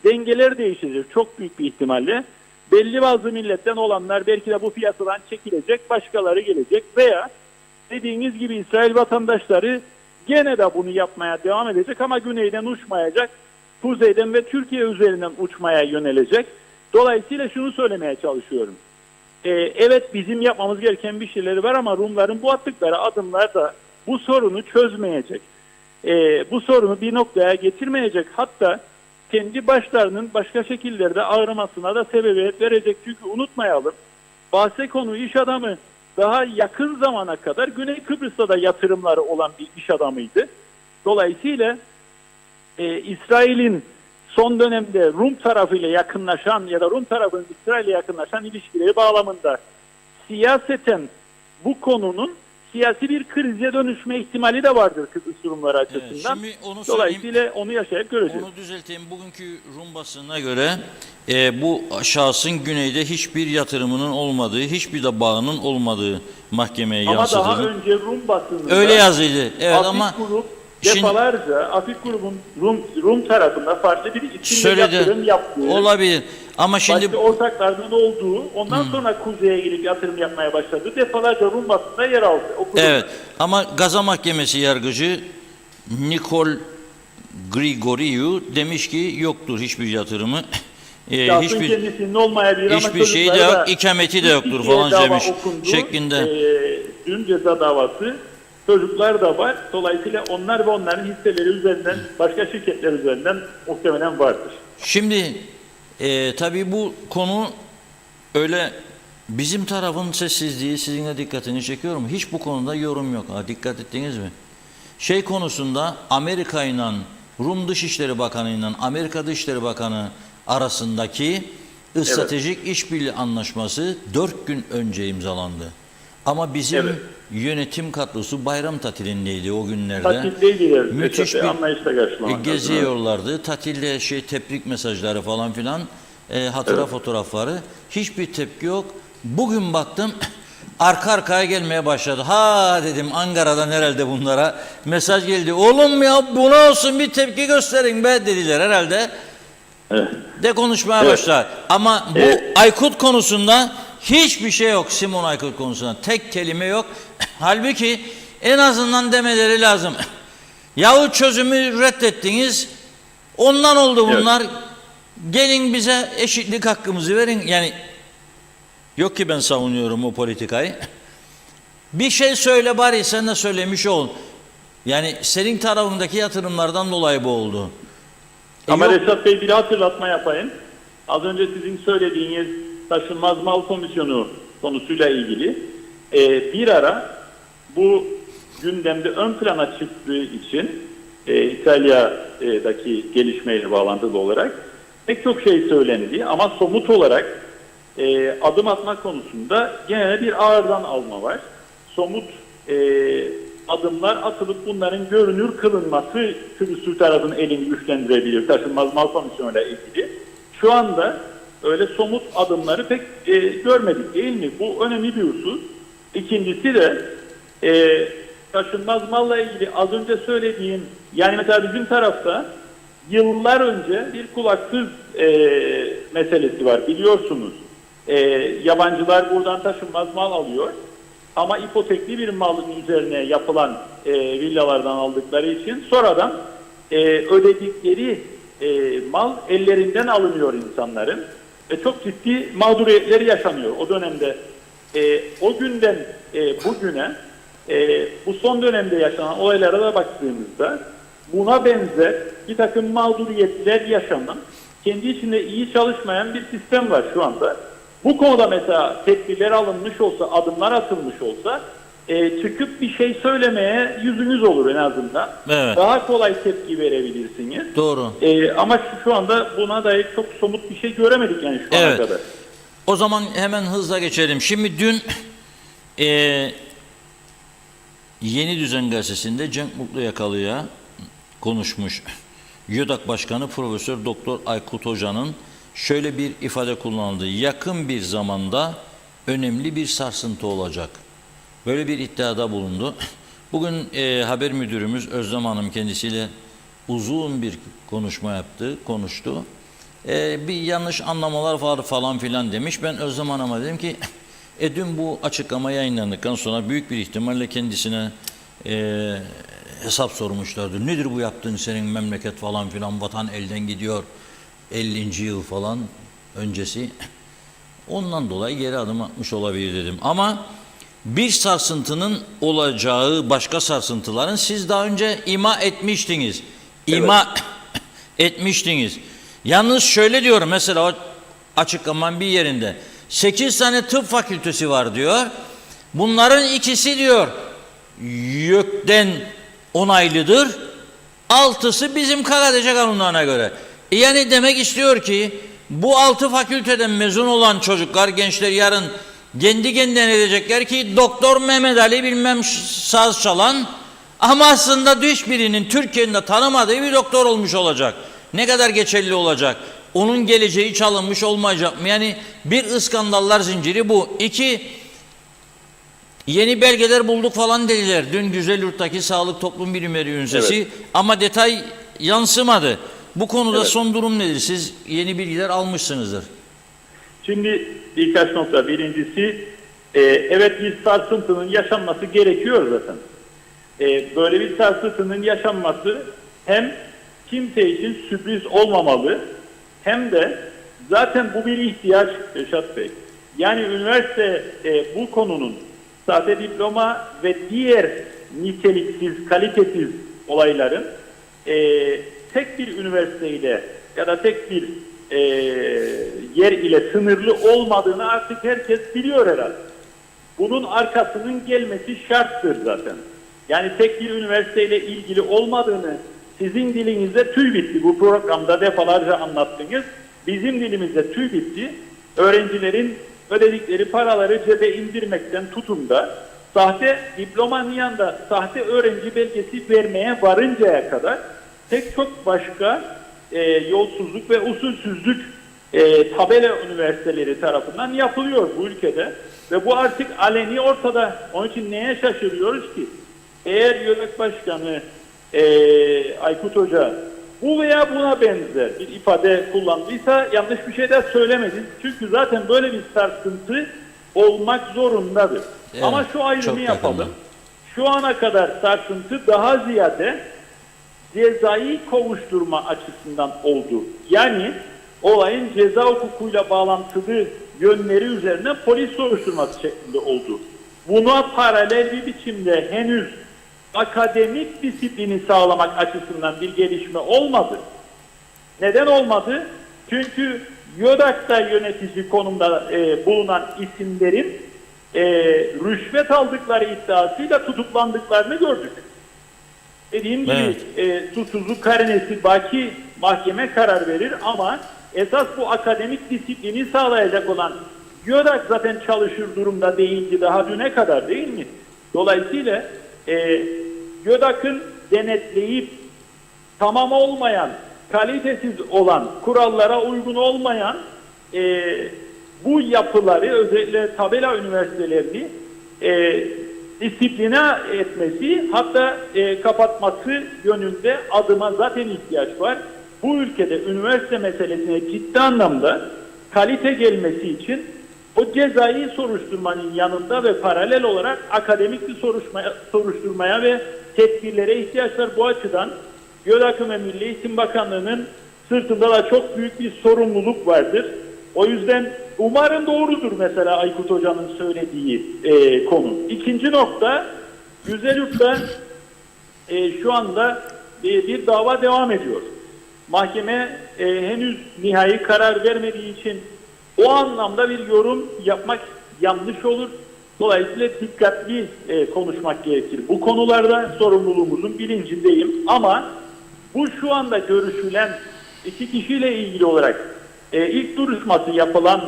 dengeler değişecek çok büyük bir ihtimalle. Belli bazı milletten olanlar belki de bu piyasadan çekilecek, başkaları gelecek veya dediğiniz gibi İsrail vatandaşları gene de bunu yapmaya devam edecek ama güneyden uçmayacak, kuzeyden ve Türkiye üzerinden uçmaya yönelecek. Dolayısıyla şunu söylemeye çalışıyorum. Evet, bizim yapmamız gereken bir şeyleri var ama Rumların bu attıkları adımlar da bu sorunu çözmeyecek. Bu sorunu bir noktaya getirmeyecek. Hatta kendi başlarının başka şekillerde ağrımasına da sebebiyet verecek. Çünkü unutmayalım, bahse konu iş adamı daha yakın zamana kadar Güney Kıbrıs'ta da yatırımları olan bir iş adamıydı. Dolayısıyla İsrail'in son dönemde Rum tarafıyla yakınlaşan ya da Rum tarafının İsrail'e yakınlaşan ilişkileri bağlamında siyaseten bu konunun siyasi bir krize dönüşme ihtimali de vardır Kıbrıs Rumları açısından. Dolayısıyla onu yaşayıp göreceğiz. Onu düzelteyim. Bugünkü Rum basınına göre bu şahsın güneyde hiçbir yatırımının olmadığı, hiçbir de bağının olmadığı mahkemeye yansıdığını. Ama daha önce Rum basınında öyle yazıydı. Evet, ama grup defalarca Afik grubun Rum tarafında farklı bir isimle yatırım yaptığı. Olabilir. Ama şimdi başka ortaklarının olduğu, ondan sonra kuzeye gelip yatırım yapmaya başladı. Defalarca Rum basında yer aldı. Evet. Ama Gaza Mahkemesi yargıcı Nikol Grigoriou demiş ki yoktur hiçbir yatırımı. Hiçbir şey de yok, ikameti de yoktur falan demiş şeklinde. Dün ceza davası çocuklar da var. Dolayısıyla onlar ve onların hisseleri üzerinden, başka şirketler üzerinden muhtemelen vardır. Şimdi tabii bu konu öyle bizim tarafın sessizliği sizin de dikkatini çekiyor mu? Hiç bu konuda yorum yok. Ha, dikkat ettiniz mi? Şey konusunda Amerika ile Rum Dışişleri Bakanı ile Amerika Dışişleri Bakanı arasındaki stratejik işbirliği anlaşması 4 gün önce imzalandı. Ama bizim yönetim kadrosu bayram tatilindeydi o günlerde. Tatildeydiler. Müthiş bir anlayışla karşılamak geziyorlardı. Tatilde tebrik mesajları falan filan, hatıra fotoğrafları. Hiçbir tepki yok. Bugün baktım arka arkaya gelmeye başladı. Ha dedim, Ankara'dan herhalde bunlara mesaj geldi. Oğlum ya buna olsun bir tepki gösterin be dediler herhalde. De konuşmaya başlar. Ama bu Aykut konusunda hiçbir şey yok. Simon Aykut konusunda tek kelime yok. Halbuki en azından demeleri lazım. Yahu çözümü reddettiniz. Ondan oldu bunlar. Gelin bize eşitlik hakkımızı verin. Yani yok ki ben savunuyorum o politikayı. Bir şey söyle bari, sen de söylemiş ol. Yani senin tarafındaki yatırımlardan dolayı bu oldu. Ama Reşat Bey, bir hatırlatma yapayım. Az önce sizin söylediğiniz taşınmaz mal komisyonu konusuyla ilgili bir ara bu gündemde ön plana çıktığı için İtalya'daki gelişmeyle bağlantılı olarak pek çok şey söylendi ama somut olarak adım atma konusunda gene bir ağırdan alma var. Somut adımlar atılıp bunların görünür kılınması Kıbrıs tarafının elini güçlendirebilir taşınmaz mal komisyonuyla ilgili. Şu anda öyle somut adımları pek görmedik değil mi? Bu önemli bir husus. İkincisi de taşınmaz malla ilgili az önce söylediğim, yani mesela bizim tarafta yıllar önce bir kulaksız meselesi var biliyorsunuz. Yabancılar buradan taşınmaz mal alıyor ama ipotekli bir malın üzerine yapılan villalardan aldıkları için sonradan ödedikleri mal ellerinden alınıyor insanların ve çok ciddi mağduriyetleri yaşanıyor. O dönemde o günden bugüne bu son dönemde yaşanan olaylara da baktığımızda buna benzer bir takım mağduriyetler yaşanan, kendi içinde iyi çalışmayan bir sistem var şu anda. Bu konuda mesela tedbirler alınmış olsa, adımlar atılmış olsa çıkıp bir şey söylemeye yüzünüz olur en azından. Evet. Daha kolay tepki verebilirsiniz. Doğru. Ama şu anda buna dair çok somut bir şey göremedik yani şu ana kadar. O zaman hemen hızla geçelim. Şimdi dün Yeni Düzen Gazetesi'nde Cenk Mutluyakalı'ya konuşmuş YÖDAK Başkanı Profesör Doktor Aykut Hoca'nın şöyle bir ifade kullanıldı. Yakın bir zamanda önemli bir sarsıntı olacak. Böyle bir iddiada bulundu. Bugün haber müdürümüz Özlem Hanım kendisiyle uzun bir konuşma yaptı, konuştu. Bir yanlış anlamalar var falan filan demiş. Ben Özlem Hanım'a dedim ki dün bu açıklama yayınlandıktan sonra büyük bir ihtimalle kendisine hesap sormuşlardır. Nedir bu yaptığın, senin memleket falan filan, vatan elden gidiyor. 50. yıl falan öncesi. Ondan dolayı geri adım atmış olabilir dedim. Ama bir sarsıntının olacağı başka sarsıntıların siz daha önce ima etmiştiniz. İma etmiştiniz. Yalnız şöyle diyorum, mesela o açıklamanın bir yerinde 8 tane tıp fakültesi var diyor. Bunların ikisi diyor YÖK'ten onaylıdır. 6'sı bizim KKTC kanunlarına göre. Yani demek istiyor ki bu 6 fakülteden mezun olan çocuklar, gençler yarın kendi kendine edecekler ki Doktor Mehmet Ali bilmem saz çalan, ama aslında hiçbirinin Türkiye'nin de tanımadığı bir doktor olmuş olacak. Ne kadar geçerli olacak? Onun geleceği çalınmış olmayacak mı? Yani bir iskandallar zinciri bu. 2, yeni belgeler bulduk falan dediler. Dün Güzelyurt'taki Sağlık Toplum Bilimleri Üniversitesi ama detay yansımadı. Bu konuda son durum nedir? Siz yeni bilgiler almışsınızdır. Şimdi birkaç nokta. Birincisi, evet bir sarsıntının yaşanması gerekiyor zaten. Böyle bir sarsıntının yaşanması hem kimse için sürpriz olmamalı, hem de zaten bu bir ihtiyaç Reşat Bey. Yani üniversite bu konunun sahte diploma ve diğer niteliksiz, kalitesiz olayların tek bir üniversiteyle ya da tek bir yer ile sınırlı olmadığını artık herkes biliyor herhalde. Bunun arkasının gelmesi şarttır zaten. Yani tek bir üniversiteyle ilgili olmadığını sizin dilinizde tüy bitti. Bu programda defalarca anlattınız. Bizim dilimizde tüy bitti. Öğrencilerin ödedikleri paraları cebe indirmekten tutun da sahte diplomanın yanında sahte öğrenci belgesi vermeye varıncaya kadar pek çok başka yolsuzluk ve usulsüzlük tabela üniversiteleri tarafından yapılıyor bu ülkede. Ve bu artık aleni ortada. Onun için neye şaşırıyoruz ki? Eğer YÖDAK Başkanı Aykut Hoca bu veya buna benzer bir ifade kullandıysa yanlış bir şey de söylemedi. Çünkü zaten böyle bir sarsıntı olmak zorundadır. Evet, ama şu ayrımı çok yapalım. yakında. Şu ana kadar sarsıntı daha ziyade cezai kovuşturma açısından oldu. Yani olayın ceza hukukuyla bağlantılı yönleri üzerine polis soruşturması şeklinde oldu. Buna paralel bir biçimde henüz akademik disiplini sağlamak açısından bir gelişme olmadı. Neden olmadı? Çünkü YÖDAK'ta yönetici konumda bulunan isimlerin rüşvet aldıkları iddiasıyla tutuklandıklarını gördük. Dediğim gibi suçsuzluk karinesi baki mahkeme karar verir ama esas bu akademik disiplini sağlayacak olan YÖDAK zaten çalışır durumda değildi daha düne kadar, değil mi? Dolayısıyla YÖDAK'ın denetleyip tamam olmayan, kalitesiz olan, kurallara uygun olmayan bu yapıları, özellikle tabela üniversitelerini disipline etmesi, hatta kapatması yönünde adıma zaten ihtiyaç var. Bu ülkede üniversite meselesine ciddi anlamda kalite gelmesi için o cezai soruşturmanın yanında ve paralel olarak akademik bir soruşturmaya ve tedbirlere ihtiyaç var. Bu açıdan YÖDAK ve Milli Eğitim Bakanlığı'nın sırtında da çok büyük bir sorumluluk vardır. O yüzden umarım doğrudur mesela Aykut Hoca'nın söylediği konu. İkinci nokta, Güzelyurt'ta şu anda bir dava devam ediyor. Mahkeme henüz nihai karar vermediği için o anlamda bir yorum yapmak yanlış olur. Dolayısıyla dikkatli konuşmak gerekir. Bu konularda sorumluluğumuzun bilincindeyim. Ama bu şu anda görüşülen iki kişiyle ilgili olarak ilk duruşması yapılan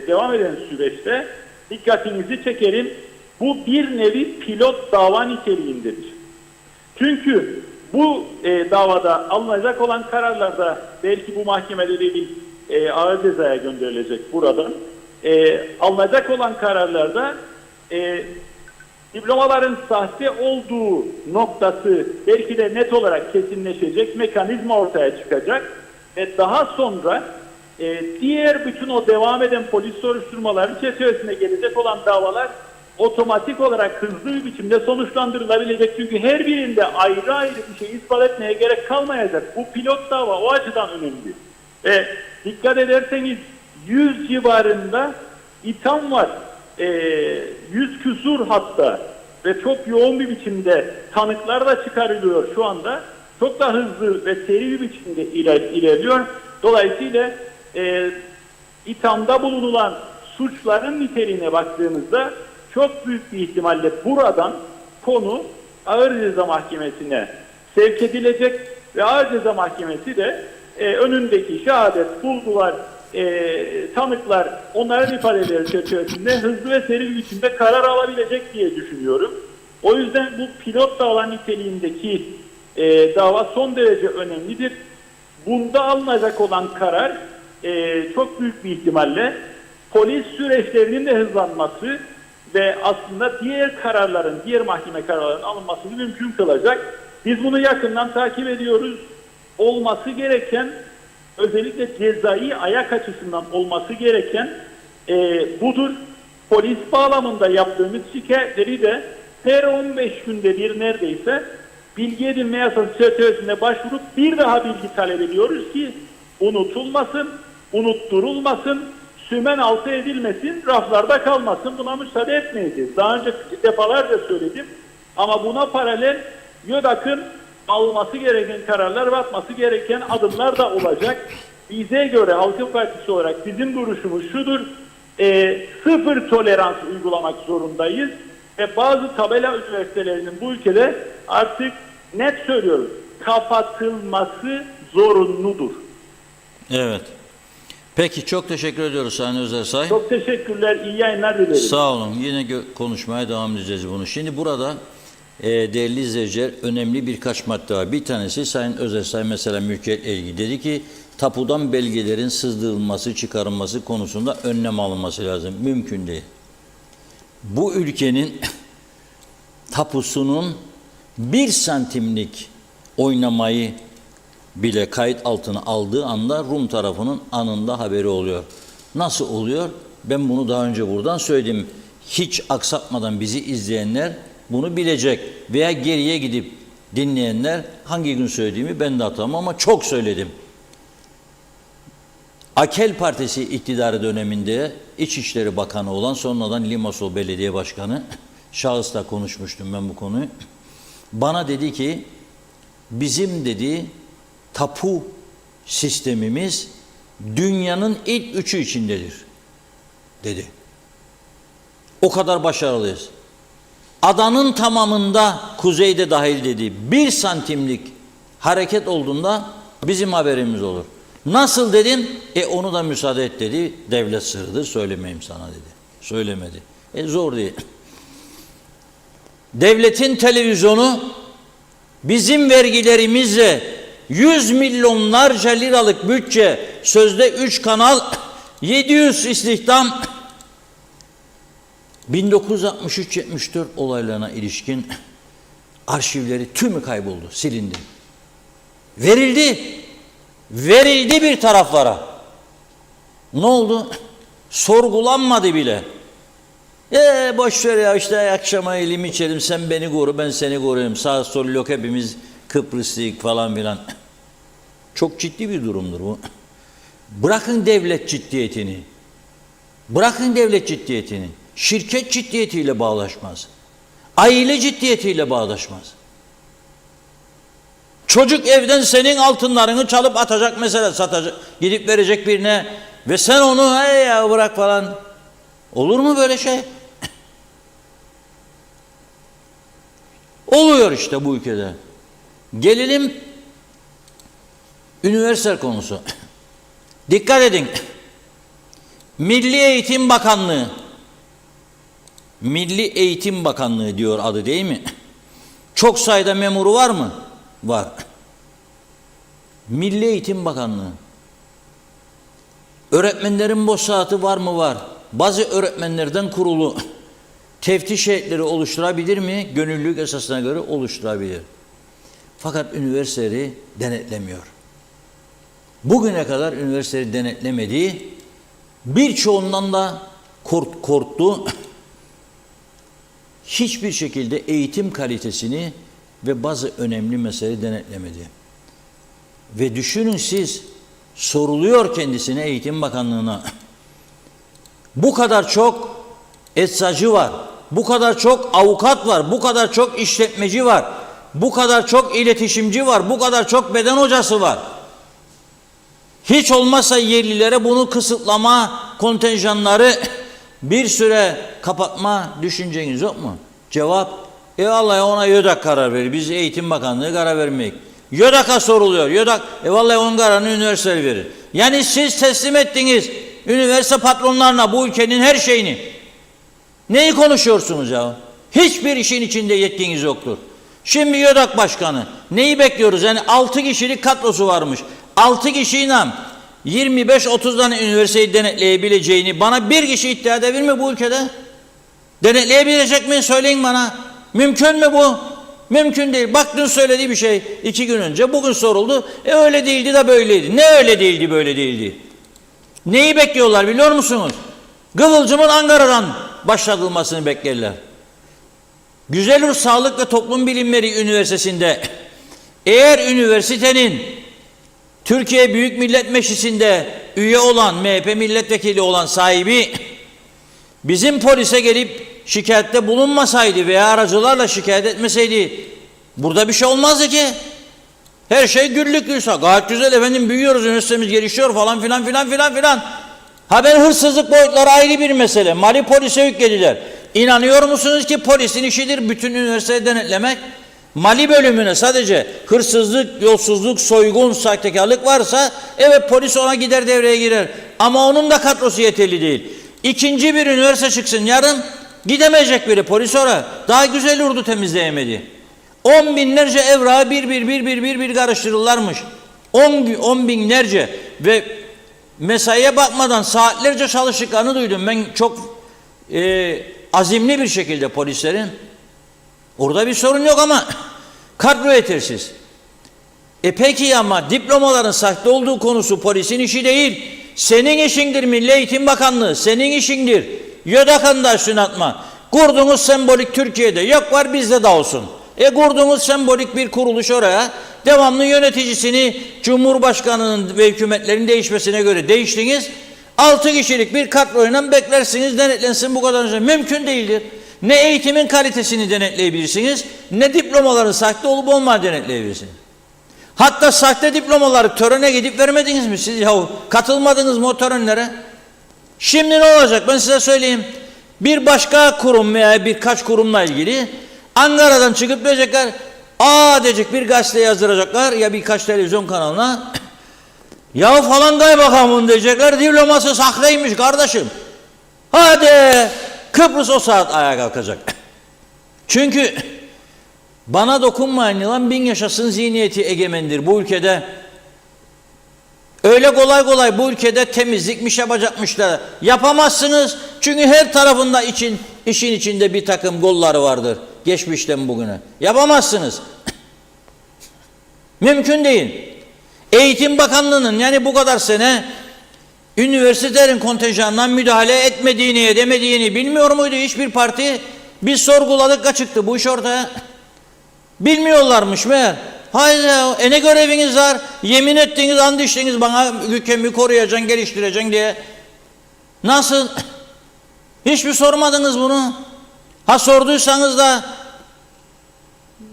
devam eden süreçte dikkatinizi çekerim. Bu bir nevi pilot dava niteliğindedir. Çünkü bu davada alınacak olan kararlarda belki bu mahkemede de bir ağır cezaya gönderilecek buradan. Alınacak olan kararlarda diplomaların sahte olduğu noktası belki de net olarak kesinleşecek, mekanizma ortaya çıkacak ve daha sonra diğer bütün o devam eden polis soruşturmaları çerçevesinde gelecek olan davalar otomatik olarak hızlı bir biçimde sonuçlandırılabilecek. Çünkü her birinde ayrı ayrı bir şey ispat etmeye gerek kalmayacak. Bu pilot dava o açıdan önemli. Ve dikkat ederseniz 100 civarında itham var. 100 küsur hatta ve çok yoğun bir biçimde tanıklar da çıkarılıyor şu anda. Çok da hızlı ve seri bir biçimde ilerliyor. Dolayısıyla ithamda bulunulan suçların niteliğine baktığımızda çok büyük bir ihtimalle buradan konu Ağır Ceza Mahkemesi'ne sevk edilecek ve Ağır Ceza Mahkemesi de önündeki şehadet, bulgular, tanıklar, onların ifadeleri çerçevesinde hızlı ve seri bir biçimde karar alabilecek diye düşünüyorum. O yüzden bu pilot dava niteliğindeki dava son derece önemlidir. Bunda alınacak olan karar çok büyük bir ihtimalle polis süreçlerinin de hızlanması ve aslında diğer kararların, diğer mahkeme kararlarının alınmasını mümkün kılacak. Biz bunu yakından takip ediyoruz. Olması gereken, özellikle cezai ayak açısından olması gereken budur. Polis bağlamında yaptığımız şikayetleri de her 15 günde bir neredeyse bilgi edinme yasası çerçevesinde başvurup bir daha bilgi talep ediyoruz ki unutulmasın, unutturulmasın, sümen altı edilmesin, raflarda kalmasın. Buna müsaade etmeyeceğiz. Daha önce defalarca söyledim. Ama buna paralel YÖDAK'ın alması gereken kararlar ve atması gereken adımlar da olacak. Bize göre Halkın Partisi olarak bizim duruşumuz şudur: sıfır tolerans uygulamak zorundayız ve bazı tabela üniversitelerinin bu ülkede artık net söylüyoruz, kapatılması zorunludur. Evet. Peki çok teşekkür ediyoruz Sayın Özersay. Çok teşekkürler, iyi yayınlar dilerim. Sağ olun. Yine konuşmaya devam edeceğiz bunu. Şimdi burada değerli izleyiciler önemli birkaç madde var. Bir tanesi Sayın Özersay mesela mülkiyetle ilgili dedi ki tapudan belgelerin sızdırılması, çıkarılması konusunda önlem alınması lazım. Mümkün değil. Bu ülkenin tapusunun 1 santimlik oynamayı bile kayıt altına aldığı anda Rum tarafının anında haberi oluyor. Nasıl oluyor? Ben bunu daha önce buradan söyledim. Hiç aksatmadan bizi izleyenler bunu bilecek veya geriye gidip dinleyenler hangi gün söylediğimi ben de hatırlamam ama çok söyledim. AKEL Partisi iktidarı döneminde İçişleri Bakanı olan sonradan Limassol Belediye Başkanı şahısla konuşmuştum ben bu konuyu. Bana dedi ki bizim dedi tapu sistemimiz dünyanın ilk 3'ü içindedir dedi. O kadar başarılıyız. Adanın tamamında kuzeyde dahil dedi 1 santimlik hareket olduğunda bizim haberimiz olur. Nasıl dedim? Onu da müsaade et dedi. Devlet sırrıdır söylemeyeyim sana dedi. Söylemedi. Zor değil. Devletin televizyonu bizim vergilerimizle 100 milyonlarca liralık bütçe, sözde 3 kanal, 700 istihdam, 1963-74 olaylarına ilişkin arşivleri tümü kayboldu, silindi. Verildi bir taraflara. Ne oldu? Sorgulanmadı bile. Boş ver ya işte akşama elim içelim, sen beni koru ben seni koruyayım. Sağ sol yok hepimiz Kıbrıslıyık falan filan. Çok ciddi bir durumdur bu. Bırakın devlet ciddiyetini. Bırakın devlet ciddiyetini. Şirket ciddiyetiyle bağdaşmaz. Aile ciddiyetiyle bağdaşmaz. Çocuk evden senin altınlarını çalıp atacak mesela, satacak, gidip verecek birine ve sen onu hey ya bırak falan. Olur mu böyle şey? Oluyor işte bu ülkede. Gelelim üniversite konusu. Dikkat edin. Milli Eğitim Bakanlığı diyor adı değil mi? Çok sayıda memuru var mı? Var. Milli Eğitim Bakanlığı. Öğretmenlerin boş saati var mı? Var. Bazı öğretmenlerden kurulu teftiş heyetleri oluşturabilir mi? Gönüllülük esasına göre oluşturabilir. Fakat üniversiteleri denetlemiyor. Bugüne kadar üniversiteleri denetlemediği, birçoğundan da korktu. Hiçbir şekilde eğitim kalitesini ve bazı önemli meseleleri denetlemedi. Ve düşünün siz, soruluyor kendisine Eğitim Bakanlığı'na. Bu kadar çok eczacı var, bu kadar çok avukat var, bu kadar çok işletmeci var, bu kadar çok iletişimci var, bu kadar çok beden hocası var. Hiç olmazsa yerlilere bunu kısıtlama, kontenjanları bir süre kapatma düşünceniz yok mu? Cevap, vallahi ona YÖDAK karar verir. Biz Eğitim Bakanlığı karar vermeyik. YÖDAK'a soruluyor. YÖDAK, vallahi onun kararını üniversite verir. Yani siz teslim ettiniz üniversite patronlarına bu ülkenin her şeyini. Neyi konuşuyorsunuz ya? Hiçbir işin içinde yetkiniz yoktur. Şimdi YÖDAK Başkanı, neyi bekliyoruz? Yani 6 kişilik kadrosu varmış. 6 kişiyle 25-30 tane üniversiteyi denetleyebileceğini bana bir kişi iddia edebilir mi bu ülkede? Denetleyebilecek mi? Söyleyin bana. Mümkün mü bu? Mümkün değil. Bak dün söylediği bir şey 2 gün önce. Bugün soruldu. Öyle değildi de böyleydi. Ne öyle değildi böyle değildi? Neyi bekliyorlar biliyor musunuz? Kıvılcımın Ankara'dan başlatılmasını beklerler. Güzelur Sağlık ve Toplum Bilimleri Üniversitesi'nde eğer üniversitenin Türkiye Büyük Millet Meclisi'nde üye olan, MHP milletvekili olan sahibi bizim polise gelip şikayette bulunmasaydı veya aracılarla şikayet etmeseydi burada bir şey olmazdı ki. Her şey güllük gülistanlık. Gayet güzel efendim, büyüyoruz, üniversitemiz gelişiyor falan filan filan filan filan. Ha ben hırsızlık boyutları ayrı bir mesele. Mali polise yüklediler. İnanıyor musunuz ki polisin işidir bütün üniversiteyi denetlemek? Mali bölümüne sadece hırsızlık, yolsuzluk, soygun, sahtekarlık varsa evet polis ona gider, devreye girer. Ama onun da kadrosu yeterli değil. İkinci bir üniversite çıksın yarın, gidemeyecek biri polis oraya. Daha güzel yurdu temizleyemedi. 10 binlerce evrağı bir karıştırırlarmış. 10 binlerce ve mesaiye bakmadan saatlerce çalıştıklarını duydum. Ben çok azimli bir şekilde polislerin. Orada bir sorun yok ama kadro yetersiz. Peki ama diplomaların sahte olduğu konusu polisin işi değil. Senin işindir Milli Eğitim Bakanlığı, senin işindir. YÖDAK'ın da üstüne atma. Kurduğunuz sembolik Türkiye'de yok var bizde de olsun. Kurduğunuz sembolik bir kuruluş oraya, devamlı yöneticisini Cumhurbaşkanı'nın ve hükümetlerin değişmesine göre değiştiniz. 6 kişilik bir kadroyla beklersiniz, denetlensin, bu kadar. Mümkün değildir. Ne eğitimin kalitesini denetleyebilirsiniz, ne diplomaların sahte olup olmadığını denetleyebilirsiniz. Hatta sahte diplomaları törene gidip vermediniz mi siz yahu? Katılmadınız mı o törenlere? Şimdi ne olacak ben size söyleyeyim. Bir başka kurum veya birkaç kurumla ilgili Ankara'dan çıkıp diyecekler, diyecek bir gazete yazdıracaklar ya birkaç televizyon kanalına. Ya falan kaymakamın diyecekler, diploması sahteymiş kardeşim. Hadi Kıbrıs o saat ayağa kalkacak. Çünkü bana dokunmayın yılan bin yaşasın zihniyeti egemendir bu ülkede. Öyle kolay kolay bu ülkede temizlikmiş yapacakmış da yapamazsınız. Çünkü her tarafında işin içinde bir takım golları vardır. Geçmişten bugüne. Yapamazsınız. Mümkün değil. Eğitim Bakanlığı'nın yani bu kadar sene üniversitelerin kontenjanından müdahale etmediğini, edemediğini bilmiyor muydu hiçbir parti? Biz sorguladık, çıktı bu iş ortaya. Bilmiyorlarmış meğer. Haydi ne göreviniz var? Yemin ettiniz, and içtiniz bana ülkemi koruyacaksın, geliştireceksin diye. Nasıl? Hiç mi sormadınız bunu? Ha sorduysanız da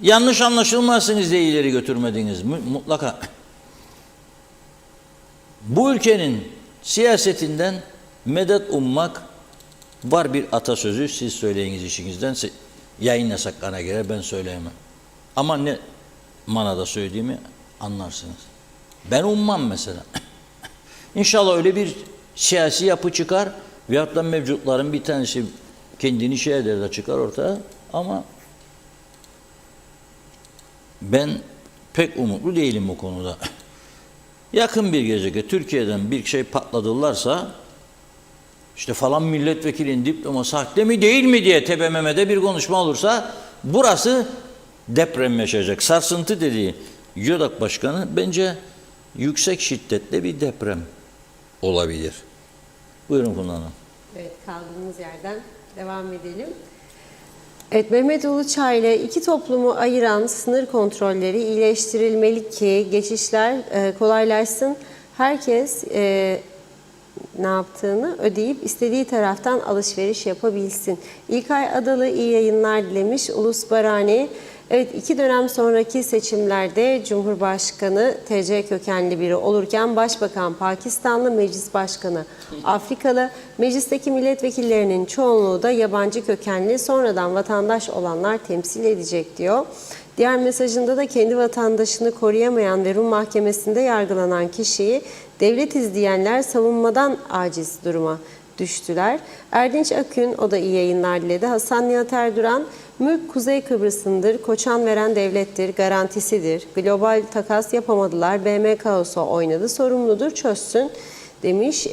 yanlış anlaşılmazsınız diye ileri götürmediniz. Mutlaka. Bu ülkenin siyasetinden medet ummak var bir atasözü. Siz söyleyiniz işinizden. Yayın yasaklarına göre ben söyleyemem. Ama ne manada söylediğimi anlarsınız. Ben ummam mesela. İnşallah öyle bir siyasi yapı çıkar veyahut da mevcutların bir tanesi kendini şey eder de çıkar ortaya ama ben pek umutlu değilim bu konuda. Yakın bir gelecekte Türkiye'den bir şey patladılarsa işte falan milletvekilinin diploması sahte mi değil mi diye TBMM'de bir konuşma olursa burası deprem yaşayacak. Sarsıntı dediği YÖDAK Başkanı bence yüksek şiddetli bir deprem olabilir. Buyurun Funda Hanım. Evet, kaldığımız yerden devam edelim. Evet, Mehmet Uluçay ile iki toplumu ayıran sınır kontrolleri iyileştirilmeli ki geçişler kolaylaşsın. Herkes ne yaptığını ödeyip istediği taraftan alışveriş yapabilsin. İlkay Adalı iyi yayınlar dilemiş. Ulus Barani. Evet, 2 dönem sonraki seçimlerde Cumhurbaşkanı TC kökenli biri olurken Başbakan Pakistanlı, Meclis Başkanı Afrikalı, meclisteki milletvekillerinin çoğunluğu da yabancı kökenli, sonradan vatandaş olanlar temsil edecek diyor. Diğer mesajında da kendi vatandaşını koruyamayan ve Rum mahkemesinde yargılanan kişiyi devletiz diyenler savunmadan aciz duruma düştüler. Erdinç Akün, o da iyi yayınlar diledi. Hasan Nihat Erduran, mülk Kuzey Kıbrıs'ındır, koçan veren devlettir, garantisidir. Global takas yapamadılar, BM kaosu oynadı, sorumludur, çözsün demiş.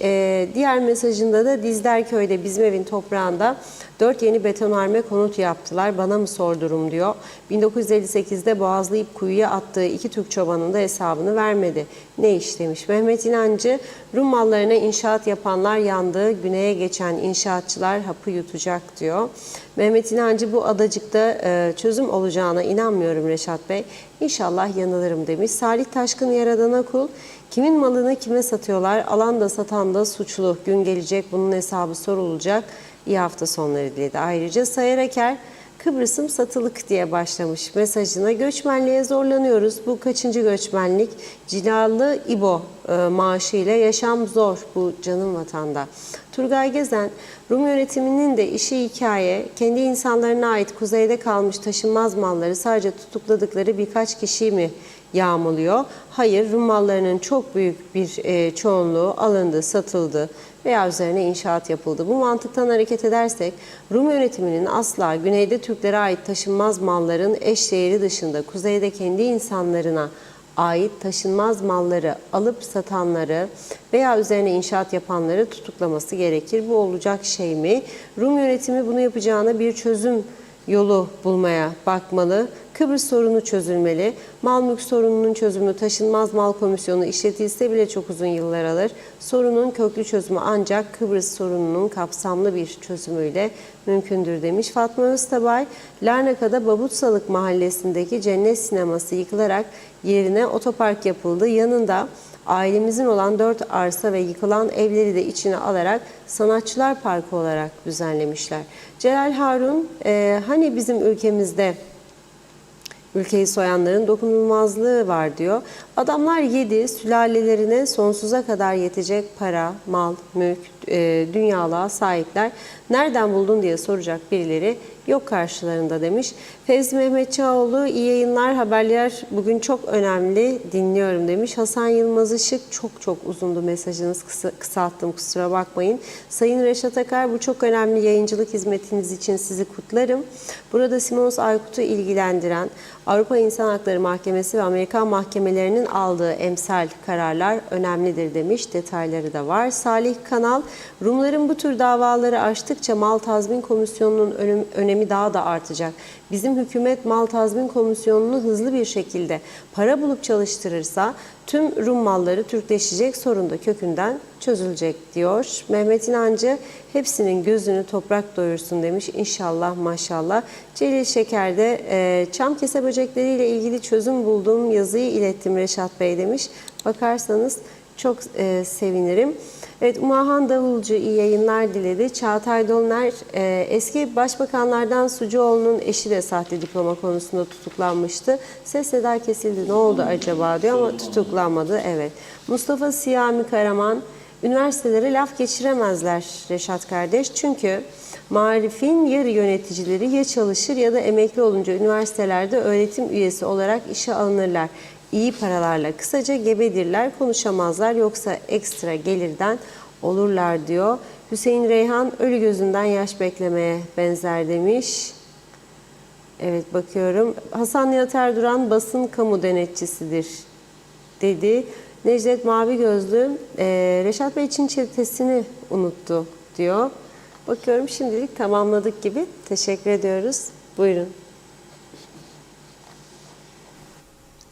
Diğer mesajında da Dizlerköy'de bizim evin toprağında 4 yeni betonarme konut yaptılar. Bana mı sordurum diyor. 1958'de boğazlayıp kuyuya attığı 2 Türk çobanın da hesabını vermedi. Ne iş demiş. Mehmet İnancı, Rum mallarına inşaat yapanlar yandı. Güneye geçen inşaatçılar hapı yutacak diyor. Mehmet İnancı, bu adacıkta çözüm olacağına inanmıyorum Reşat Bey. İnşallah yanılırım demiş. Salih Taşkın Yaradana Kul, Kimin malını kime satıyorlar? Alan da satan da suçlu. Gün gelecek bunun hesabı sorulacak. İyi hafta sonları diledi. Ayrıca Sayar Aker, Kıbrıs'ım satılık diye başlamış mesajına. Göçmenliğe zorlanıyoruz. Bu kaçıncı göçmenlik? Cilalı İbo maaşı ile yaşam zor bu canım vatanda. Turgay Gezen, Rum yönetiminin de işi hikaye, kendi insanlarına ait kuzeyde kalmış taşınmaz malları sadece tutukladıkları birkaç kişi mi yağmalıyor? Hayır, Rum mallarının çok büyük bir çoğunluğu alındı, satıldı veya üzerine inşaat yapıldı. Bu mantıktan hareket edersek Rum yönetiminin asla güneyde Türklere ait taşınmaz malların eşdeğeri dışında kuzeyde kendi insanlarına ait taşınmaz malları alıp satanları veya üzerine inşaat yapanları tutuklaması gerekir. Bu olacak şey mi? Rum yönetimi bunu yapacağına bir çözüm yolu bulmaya bakmalı. Kıbrıs sorunu çözülmeli. Mal mülk sorununun çözümü taşınmaz mal komisyonu işletilse bile çok uzun yıllar alır. Sorunun köklü çözümü ancak Kıbrıs sorununun kapsamlı bir çözümüyle mümkündür demiş. Fatma Öztabay, Larnaka'da Babutsalık mahallesindeki Cennet Sineması yıkılarak yerine otopark yapıldı. Yanında ailemizin olan 4 arsa ve yıkılan evleri de içine alarak Sanatçılar Parkı olarak düzenlemişler. Celal Harun, hani bizim ülkemizde ülkeyi soyanların dokunulmazlığı var diyor. Adamlar yedi, sülalelerine sonsuza kadar yetecek para, mal, mülk, dünyalığa sahipler. Nereden buldun diye soracak birileri yok karşılarında demiş. Fevzi Mehmet Çağoğlu, iyi yayınlar, haberler bugün çok önemli, dinliyorum demiş. Hasan Yılmaz Işık, çok uzundu mesajınız, kısalttım kusura bakmayın. Sayın Reşat Akar, bu çok önemli yayıncılık hizmetiniz için sizi kutlarım. Burada Simons Aykut'u ilgilendiren Avrupa İnsan Hakları Mahkemesi ve Amerikan mahkemelerinin aldığı emsal kararlar önemlidir demiş. Detayları da var. Salih Kanal, Rumların bu tür davaları açtıkça mal tazmin komisyonunun önemi daha da artacak. Bizim hükümet mal tazmin komisyonunu hızlı bir şekilde para bulup çalıştırırsa tüm Rum malları Türkleşecek, sorun da kökünden çözülecek diyor. Mehmet İnancı, hepsinin gözünü toprak doyursun demiş. İnşallah maşallah. Celil Şeker de çam kese böcekleriyle ilgili çözüm bulduğum yazıyı ilettim Reşat Bey demiş. Bakarsanız çok sevinirim. Evet, Umahan Davulcu iyi yayınlar diledi. Çağatay Dolner, eski başbakanlardan Sucuoğlu'nun eşi de sahte diploma konusunda tutuklanmıştı. Ses seda kesildi, ne oldu acaba diyor ama tutuklanmadı. Evet. Mustafa Siyami Karaman, üniversitelere laf geçiremezler Reşat kardeş. Çünkü Marif'in yarı yöneticileri ya çalışır ya da emekli olunca üniversitelerde öğretim üyesi olarak işe alınırlar. İyi paralarla, kısaca gebedirler, konuşamazlar, yoksa ekstra gelirden olurlar diyor. Hüseyin Reyhan, ölü gözünden yaş beklemeye benzer demiş. Evet, bakıyorum. Hasan Nihat Erduran basın kamu denetçisidir dedi. Necdet Mavi Gözlü, Reşat Bey için çetesini unuttu diyor. Bakıyorum şimdilik tamamladık gibi. Teşekkür ediyoruz. Buyurun.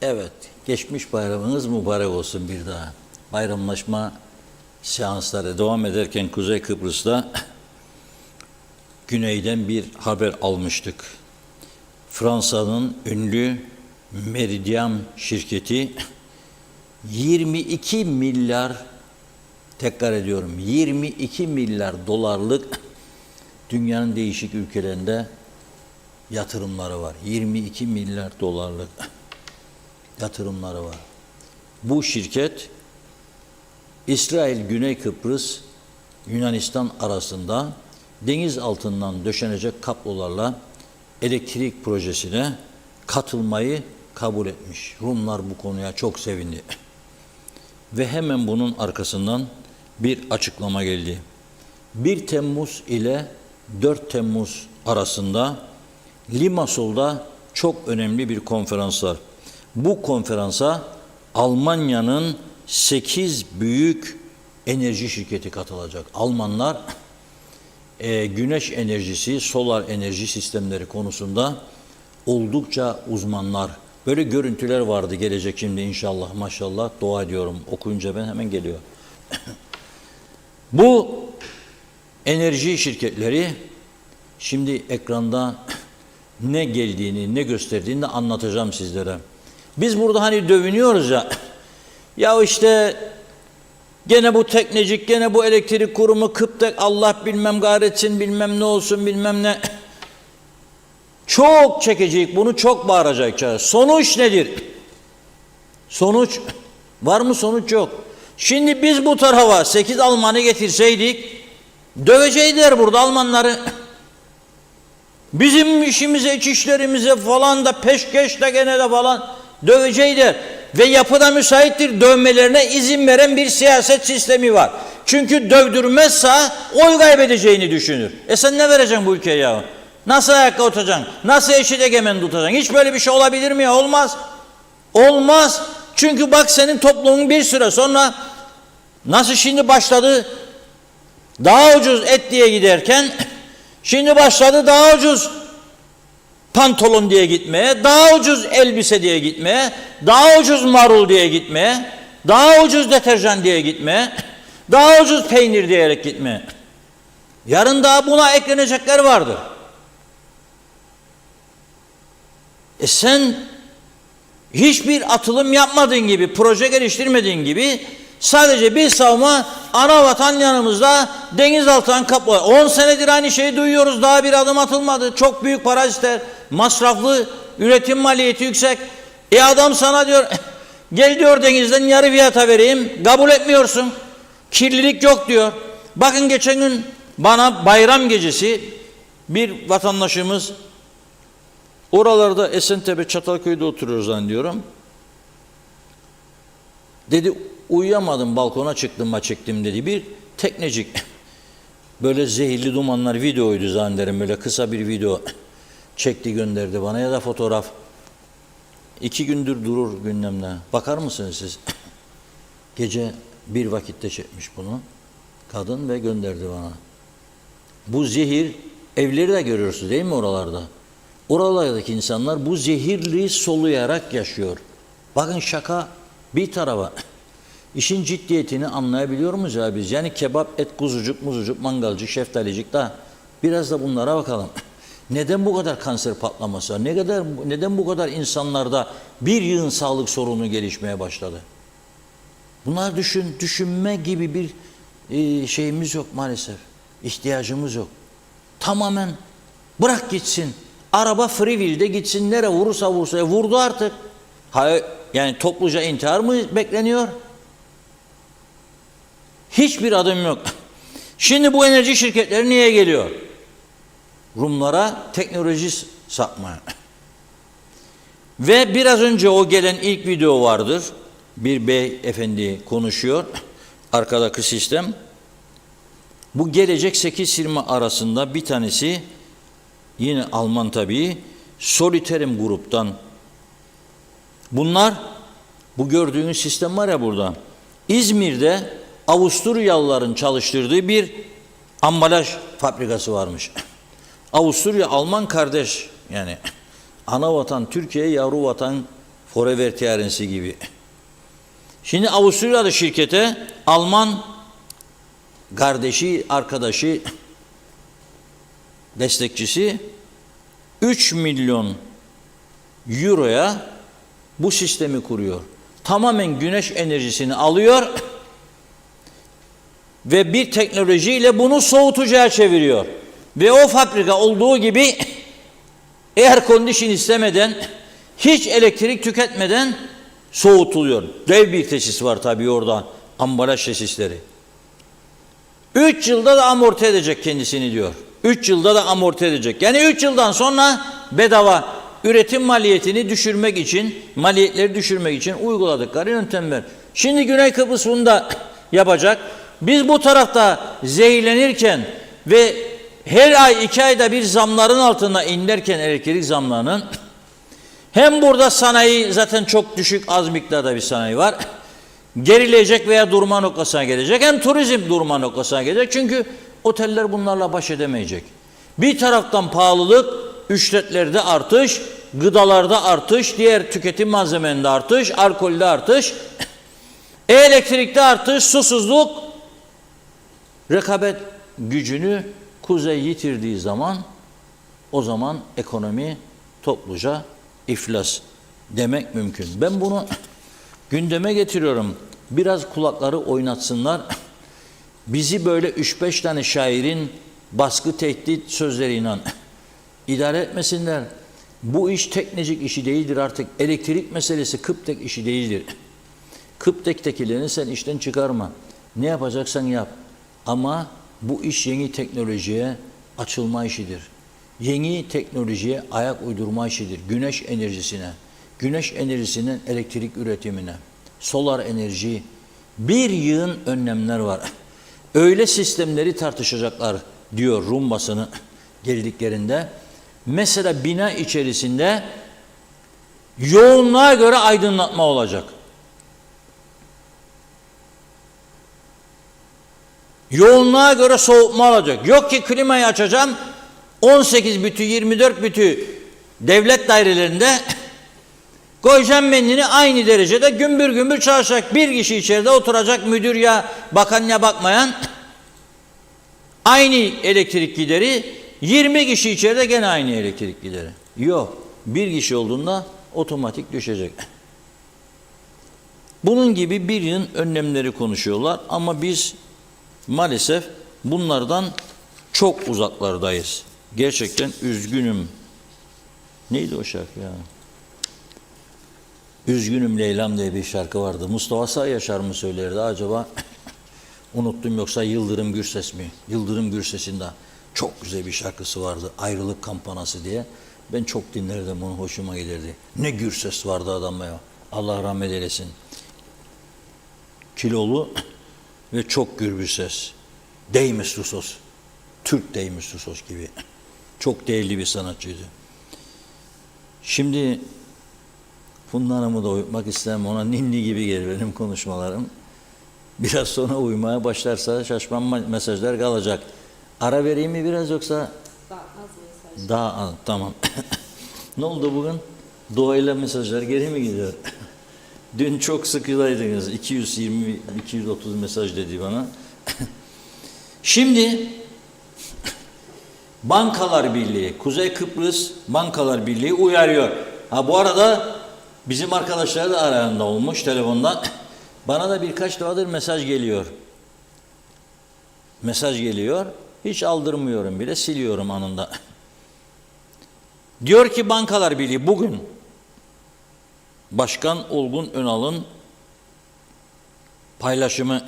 Evet, geçmiş bayramınız mübarek olsun bir daha. Bayramlaşma seansları devam ederken Kuzey Kıbrıs'ta güneyden bir haber almıştık. Fransa'nın ünlü Meridian şirketi 22 milyar, tekrar ediyorum, 22 milyar dolarlık dünyanın değişik ülkelerinde yatırımları var. 22 milyar dolarlık yatırımları var. Bu şirket İsrail, Güney Kıbrıs, Yunanistan arasında deniz altından döşenecek kablolarla elektrik projesine katılmayı kabul etmiş. Rumlar bu konuya çok sevindi. Ve hemen bunun arkasından bir açıklama geldi. 1 Temmuz ile 4 Temmuz arasında Limassol'da çok önemli bir konferans var. Bu konferansa Almanya'nın 8 büyük enerji şirketi katılacak. Almanlar güneş enerjisi, solar enerji sistemleri konusunda oldukça uzmanlar. Böyle görüntüler vardı, gelecek şimdi inşallah maşallah, dua ediyorum. Okuyunca ben hemen geliyor. Bu enerji şirketleri şimdi ekranda ne geldiğini, ne gösterdiğini de anlatacağım sizlere. Biz burada hani dövünüyoruz ya, Ya işte gene bu teknecik, gene bu elektrik kurumu, Kıptek, Allah bilmem gayretsin, bilmem ne olsun, bilmem ne. Çok çekecek bunu, çok bağıracak. Sonuç nedir? Sonuç var mı? Sonuç yok. Şimdi biz bu tarafa 8 Alman'ı getirseydik dövecekler burada Almanları. Bizim işimize, iç işlerimize falan da peşkeşle gene de falan dövecekler. Ve yapıda müsaittir, dövmelerine izin veren bir siyaset sistemi var. Çünkü dövdürmezse oy kaybedeceğini düşünür. Sen ne vereceksin bu ülkeye ya? Nasıl ayakta tutacaksın? Nasıl eşit egemen tutacaksın? Hiç böyle bir şey olabilir mi ya? Olmaz. Olmaz. Çünkü bak senin toplumun bir süre sonra nasıl şimdi başladı daha ucuz et diye giderken şimdi başladı daha ucuz pantolon diye gitmeye, daha ucuz elbise diye gitmeye, daha ucuz marul diye gitmeye, daha ucuz deterjan diye gitmeye, daha ucuz peynir diyerek gitmeye. Yarın daha buna eklenecekler vardır. Sen hiçbir atılım yapmadığın gibi, proje geliştirmediğin gibi sadece bir savunma, ana vatan yanımızda, denizaltı kapı. 10 senedir aynı şeyi duyuyoruz, daha bir adım atılmadı. Çok büyük para ister, masraflı, üretim maliyeti yüksek. Adam sana diyor, gel diyor denizden yarı fiyata vereyim, kabul etmiyorsun. Kirlilik yok diyor. Bakın geçen gün bana bayram gecesi bir vatandaşımız, oralarda Esentepe, Çatalköy'de oturuyoruz zannediyorum. Dedi uyuyamadım, balkona çektim dedi. Bir teknecik böyle zehirli dumanlar, videoydu zannederim, böyle kısa bir video çekti gönderdi bana ya da fotoğraf. 2 gündür durur gündemde. Bakar mısınız siz? Gece bir vakitte çekmiş bunu kadın ve gönderdi bana. Bu zehir, evleri de görüyorsunuz değil mi oralarda? Oralardaki insanlar bu zehirli soluyarak yaşıyor. Bakın şaka bir tarafa. İşin ciddiyetini anlayabiliyor muyuz ya biz? Yani kebap, et, kuzucuk, muzucuk, mangalcık, şeftalicik da biraz da bunlara bakalım. Neden bu kadar kanser patlaması var? Neden bu kadar insanlarda bir yığın sağlık sorunu gelişmeye başladı? Bunlar düşünme gibi bir şeyimiz yok maalesef. İhtiyacımız yok. Tamamen bırak gitsin. Araba freewheel'de gitsin, nereye vurursa vurdu artık. Yani topluca intihar mı bekleniyor? Hiçbir adım yok. Şimdi bu enerji şirketleri niye geliyor? Rumlara teknoloji satmaya. Ve biraz önce o gelen ilk video vardır. Bir beyefendi konuşuyor. Arkadaki sistem. Bu gelecek 8 firma arasında bir tanesi, yine Alman tabii, Soliterim gruptan. Bunlar, bu gördüğünüz sistem var ya burada, İzmir'de Avusturyalıların çalıştırdığı bir ambalaj fabrikası varmış. Avusturya, Alman kardeş, yani ana vatan Türkiye, yavru vatan Forever Tiyarensi gibi. Şimdi Avusturyalı şirkete Alman kardeşi, arkadaşı, destekçisi 3 milyon euroya bu sistemi kuruyor. Tamamen güneş enerjisini alıyor ve bir teknolojiyle bunu soğutucuya çeviriyor. Ve o fabrika olduğu gibi air condition istemeden, hiç elektrik tüketmeden soğutuluyor. Dev bir tesis var tabii orada, ambalaj tesisleri. 3 yılda da amorti edecek kendisini diyor. 3 yılda da amorti edecek. Yani 3 yıldan sonra bedava üretim maliyetini düşürmek için, maliyetleri düşürmek için uyguladıkları yöntemler. Şimdi Güney Kıbrıs bunu da yapacak. Biz bu tarafta zehirlenirken ve her ay 2 ayda bir zamların altına inlerken elektrik zamlarının, hem burada sanayi zaten çok düşük, az miktarda bir sanayi var. Gerileyecek veya durma noktasına gelecek. Hem turizm durma noktasına gelecek. Çünkü oteller bunlarla baş edemeyecek. Bir taraftan pahalılık, ücretlerde artış, gıdalarda artış, diğer tüketim malzemelerinde artış, alkolde artış, elektrikte artış, susuzluk, rekabet gücünü kuzey yitirdiği zaman, o zaman ekonomi topluca iflas demek mümkün. Ben bunu gündeme getiriyorum. biraz kulakları oynatsınlar. Bizi böyle 3-5 tane şairin baskı tehdit sözleriyle idare etmesinler. Bu iş teknecik işi değildir artık. Elektrik meselesi Kıptek işi değildir. Kıptek'tekilerini sen işten çıkarma. Ne yapacaksan yap. Ama bu iş yeni teknolojiye açılma işidir. Yeni teknolojiye ayak uydurma işidir. Güneş enerjisine, güneş enerjisinin elektrik üretimine, solar enerji, bir yığın önlemler var. Öyle sistemleri tartışacaklar diyor Rum basını geldiklerinde. Mesela bina içerisinde yoğunluğa göre aydınlatma olacak. Yoğunluğa göre soğutma olacak. Yok ki klimayı açacağım, 18 bütü, 24 bütü devlet dairelerinde koyacağım mendili aynı derecede gümbür gümbür çalışacak. Bir kişi içeride oturacak, müdür ya bakan ya bakmayan, aynı elektrik gideri, 20 kişi içeride gene aynı elektrik gideri. Yok, bir kişi olduğunda otomatik düşecek. Bunun gibi bir yığın önlemleri konuşuyorlar ama biz maalesef bunlardan çok uzaklardayız. Gerçekten üzgünüm. Neydi o şarkı ya? Üzgünüm Leyla'm diye bir şarkı vardı. Mustafa Sağ Yaşar mı söylerdi acaba? Unuttum, yoksa Yıldırım Gürses mi? Yıldırım Gürses'in de çok güzel bir şarkısı vardı. Ayrılık Kampanası diye. Ben çok dinlerdim onu, hoşuma gelirdi. Ne Gürses vardı adamla ya. Allah rahmet eylesin. Kilolu ve çok gür bir ses. Deymis Rusos. Türk Deymis Rusos gibi. Çok değerli bir sanatçıydı. Şimdi Funda Hanım'ı da uyutmak istemem. Ona ninni gibi gelir benim konuşmalarım. Biraz sonra uyumaya başlarsa şaşmam mesajlar kalacak. Ara vereyim mi biraz, yoksa? Daha az mesaj. Daha az, tamam. Ne oldu bugün? Doğayla mesajlar geri mi gidiyor? Dün çok sıkıdaydınız. 220-230 mesaj dedi bana. Şimdi Bankalar Birliği, Kuzey Kıbrıs Bankalar Birliği uyarıyor. Ha bu arada bizim arkadaşlar da arayanda olmuş telefondan. Bana da birkaç defadır mesaj geliyor. Mesaj geliyor. Hiç aldırmıyorum bile, siliyorum anında. Diyor ki Bankalar Birliği bugün Başkan Olgun Önal'ın paylaşımı,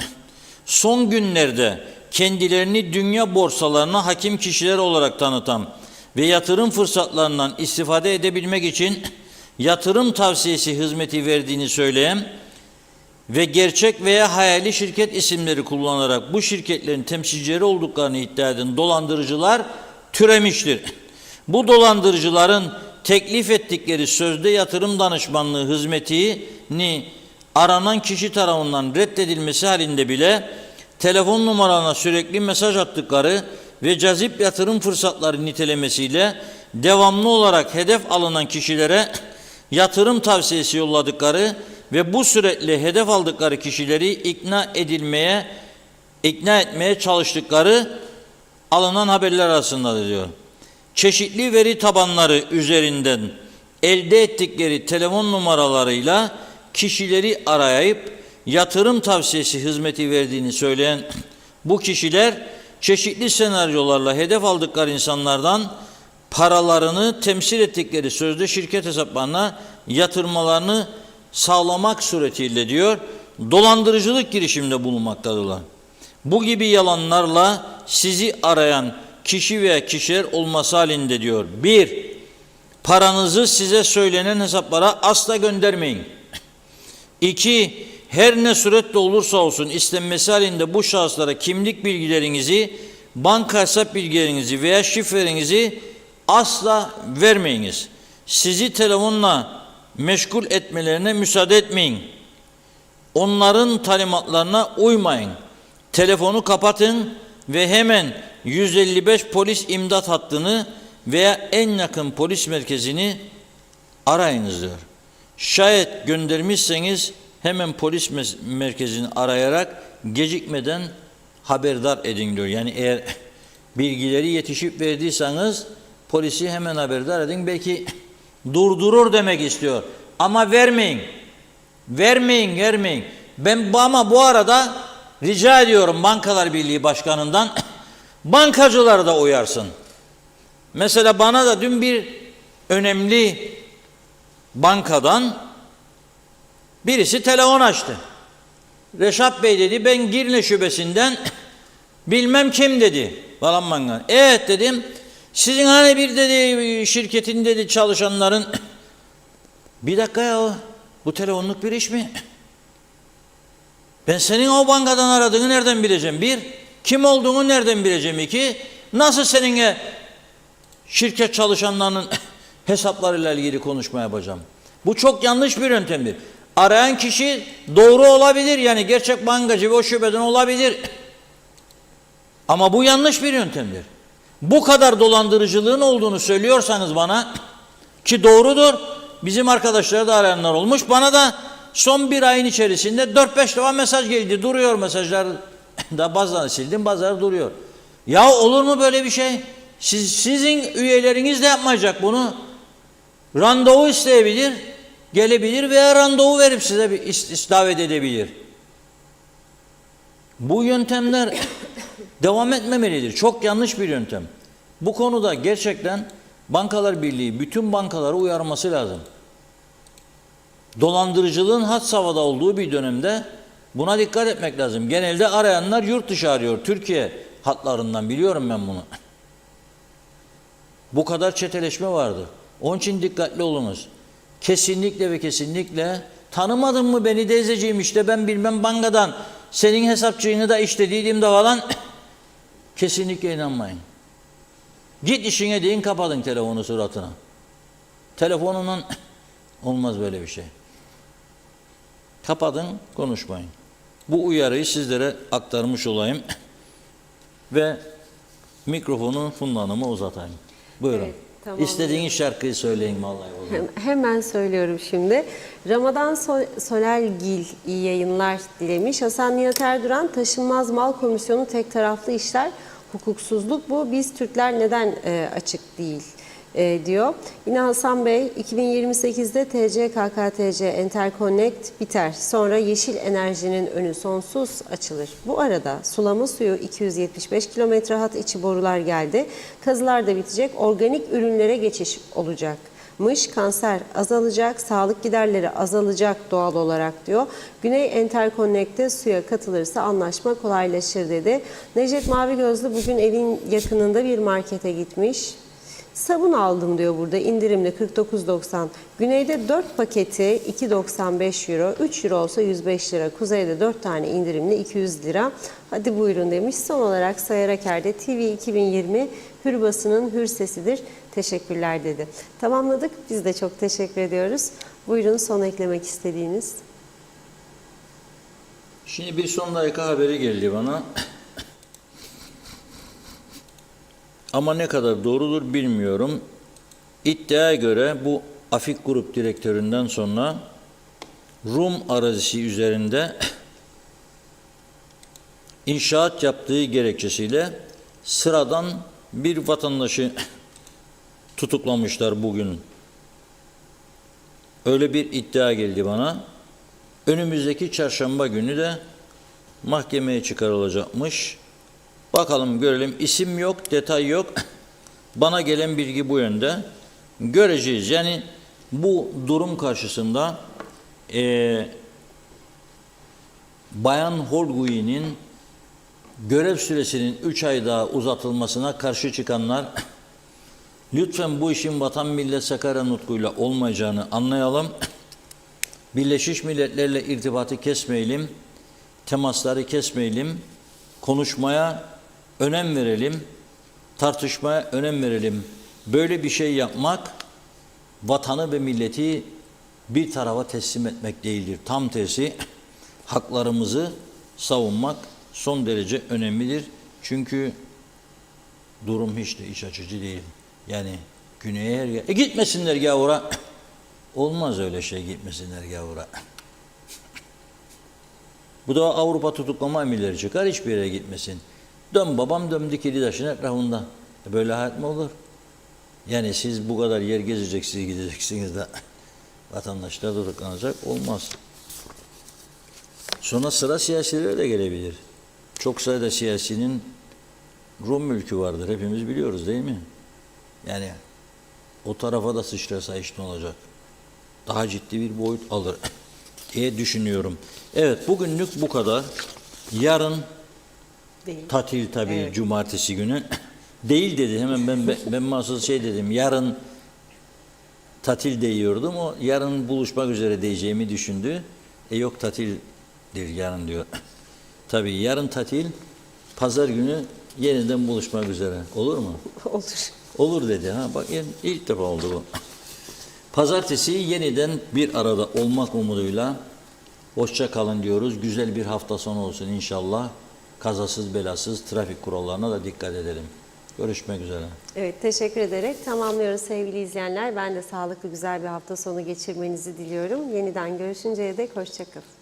son günlerde kendilerini dünya borsalarına hakim kişiler olarak tanıtan ve yatırım fırsatlarından istifade edebilmek için yatırım tavsiyesi hizmeti verdiğini söyleyen ve gerçek veya hayali şirket isimleri kullanarak bu şirketlerin temsilcileri olduklarını iddia eden dolandırıcılar türemiştir. Bu dolandırıcıların teklif ettikleri sözde yatırım danışmanlığı hizmetini aranan kişi tarafından reddedilmesi halinde bile telefon numaralarına sürekli mesaj attıkları ve cazip yatırım fırsatları nitelemesiyle devamlı olarak hedef alınan kişilere yatırım tavsiyesi yolladıkları ve bu sürekli hedef aldıkları kişileri ikna etmeye çalıştıkları alınan haberler arasında diyor. Çeşitli veri tabanları üzerinden elde ettikleri telefon numaralarıyla kişileri arayıp yatırım tavsiyesi hizmeti verdiğini söyleyen bu kişiler çeşitli senaryolarla hedef aldıkları insanlardan paralarını temsil ettikleri sözde şirket hesaplarına yatırmalarını sağlamak suretiyle diyor dolandırıcılık girişiminde bulunmaktadırlar. Bu gibi yalanlarla sizi arayan kişi veya kişiler olması halinde diyor. 1. Paranızı size söylenen hesaplara asla göndermeyin. 2. Her ne surette olursa olsun istenmesi halinde bu şahıslara kimlik bilgilerinizi, banka hesap bilgilerinizi veya şifrelerinizi asla vermeyiniz. Sizi telefonla meşgul etmelerine müsaade etmeyin. Onların talimatlarına uymayın. Telefonu kapatın ve hemen 155 polis imdat hattını veya en yakın polis merkezini arayınız diyor. Şayet göndermişseniz hemen polis merkezini arayarak gecikmeden haberdar edin diyor. Yani eğer bilgileri yetişip verdiyseniz polisi hemen haberdar edin. Belki durdurur demek istiyor. Ama vermeyin. Vermeyin. Ama bu arada rica ediyorum Bankalar Birliği Başkanı'ndan bankacıları da uyarsın. Mesela bana da dün bir önemli bankadan birisi telefon açtı. Reşat Bey dedi, ben Girne şubesinden bilmem kim dedi. Falan banka. Evet dedim. Sizin hani bir dedi şirketin dedi çalışanların bir dakika ya, bu telefonluk bir iş mi? Ben senin o bankadan aradığını nereden bileceğim? Bir, kim olduğunu nereden bileceğim? İki, nasıl seninle şirket çalışanlarının hesaplarıyla ilgili konuşma yapacağım? Bu çok yanlış bir yöntemdir. Arayan kişi doğru olabilir, yani gerçek bankacı ve o şubeden olabilir. Ama bu yanlış bir yöntemdir. Bu kadar dolandırıcılığın olduğunu söylüyorsanız bana, ki doğrudur, bizim arkadaşlara da arayanlar olmuş, bana da son bir ayın içerisinde 4-5 defa mesaj geldi, duruyor mesajlar, da bazılarını sildim, bazıları duruyor. Ya olur mu böyle bir şey? Sizin üyeleriniz de yapmayacak bunu. Randevu isteyebilir, gelebilir veya randevu verip size bir davet edebilir. Bu yöntemler devam etmemelidir. Çok yanlış bir yöntem. Bu konuda gerçekten Bankalar Birliği bütün bankaları uyarması lazım. Dolandırıcılığın had safhada olduğu bir dönemde buna dikkat etmek lazım. Genelde arayanlar yurt dışı arıyor. Türkiye hatlarından biliyorum ben bunu. Bu kadar çeteleşme vardı. Onun için dikkatli olunuz. Kesinlikle ve kesinlikle tanımadın mı beni teyzeciğim, işte ben bilmem bankadan senin hesapçığını da işlediydim de falan. Kesinlikle inanmayın. Git işine deyin, kapatın telefonu suratına. Telefonundan olmaz böyle bir şey. Kapatın, konuşmayın. Bu uyarıyı sizlere aktarmış olayım. Ve mikrofonu Funda Hanım'a uzatayım. Buyurun. Evet, tamam. İstediğiniz şarkıyı söyleyin vallahi. Hemen söylüyorum şimdi. Ramazan Sonergil iyi yayınlar dilemiş. Hasan Nihat Erduran, taşınmaz mal komisyonu tek taraflı işler, hukuksuzluk bu. Biz Türkler neden açık değil diyor. Yine Hasan Bey, 2028'de TC-KKTC Interconnect biter. Sonra yeşil enerjinin önü sonsuz açılır. Bu arada sulama suyu 275 kilometre hat içi borular geldi. Kazılar da bitecek. Organik ürünlere geçiş olacak. Kanser azalacak, sağlık giderleri azalacak doğal olarak diyor. Güney Interconnect'te suya katılırsa anlaşma kolaylaşır dedi. Necdet Mavigözlü bugün evin yakınında bir markete gitmiş. Sabun aldım diyor burada, indirimli 49.90. Güneyde 4 paketi 2.95 euro, 3 euro olsa 105 lira. Kuzeyde 4 tane indirimli 200 lira. Hadi buyurun demiş. Son olarak Sayar Aker'de TV 2020 hür basının hür sesidir. Teşekkürler dedi. Tamamladık. Biz de çok teşekkür ediyoruz. Buyurun, son eklemek istediğiniz. Şimdi bir son dakika haberi geldi bana. Ama ne kadar doğrudur bilmiyorum. İddiaya göre bu Afik Grup direktöründen sonra Rum arazisi üzerinde inşaat yaptığı gerekçesiyle sıradan bir vatandaşı tutuklamışlar bugün. Öyle bir iddia geldi bana. Önümüzdeki çarşamba günü de mahkemeye çıkarılacakmış. Bakalım görelim. İsim yok, detay yok. Bana gelen bilgi bu yönde. Göreceğiz. Yani bu durum karşısında Bayan Holguin'in görev süresinin 3 ay daha uzatılmasına karşı çıkanlar, lütfen bu işin Vatan Millet Sakarya nutkuyla olmayacağını anlayalım. Birleşmiş Milletler'le irtibatı kesmeyelim. Temasları kesmeyelim. Konuşmaya önem verelim. Tartışmaya önem verelim. Böyle bir şey yapmak vatanı ve milleti bir tarafa teslim etmek değildir. Tam tersi, haklarımızı savunmak son derece önemlidir. Çünkü durum hiç de iç açıcı değil. Yani güneye her yer... gitmesinler gavura. Olmaz öyle şey, gitmesinler gavura. Bu da Avrupa tutuklama emirleri çıkar, hiçbir yere gitmesin. Dön babam, dön dikili taşın etrafında. Böyle hayat mı olur? Yani siz bu kadar yer gezeceksiniz, gideceksiniz de vatandaşlar tutuklanacak, olmaz. Sonra sıra siyasilere de gelebilir. Çok sayıda siyasinin Rum mülkü vardır. Hepimiz biliyoruz değil mi? Yani o tarafa da sıçrasa iş ne olacak? Daha ciddi bir boyut alır diye düşünüyorum. Evet, bugünlük bu kadar. Yarın Değil. tatil tabii, Evet. cumartesi günü. Değil dedi. Hemen ben masal şey dedim. Yarın tatil diyordum. O yarın buluşmak üzere diyeceğimi düşündü. Yok tatildir yarın diyor. Tabii yarın tatil, pazar günü yeniden buluşmak üzere. Olur mu? Olur. Olur dedi. Ha bak ilk defa oldu bu. Pazartesi yeniden bir arada olmak umuduyla hoşça kalın diyoruz. Güzel bir hafta sonu olsun inşallah. Kazasız belasız trafik kurallarına da dikkat edelim. Görüşmek üzere. Evet, teşekkür ederek tamamlıyoruz sevgili izleyenler. Ben de sağlıklı güzel bir hafta sonu geçirmenizi diliyorum. Yeniden görüşünceye dek hoşça kalın.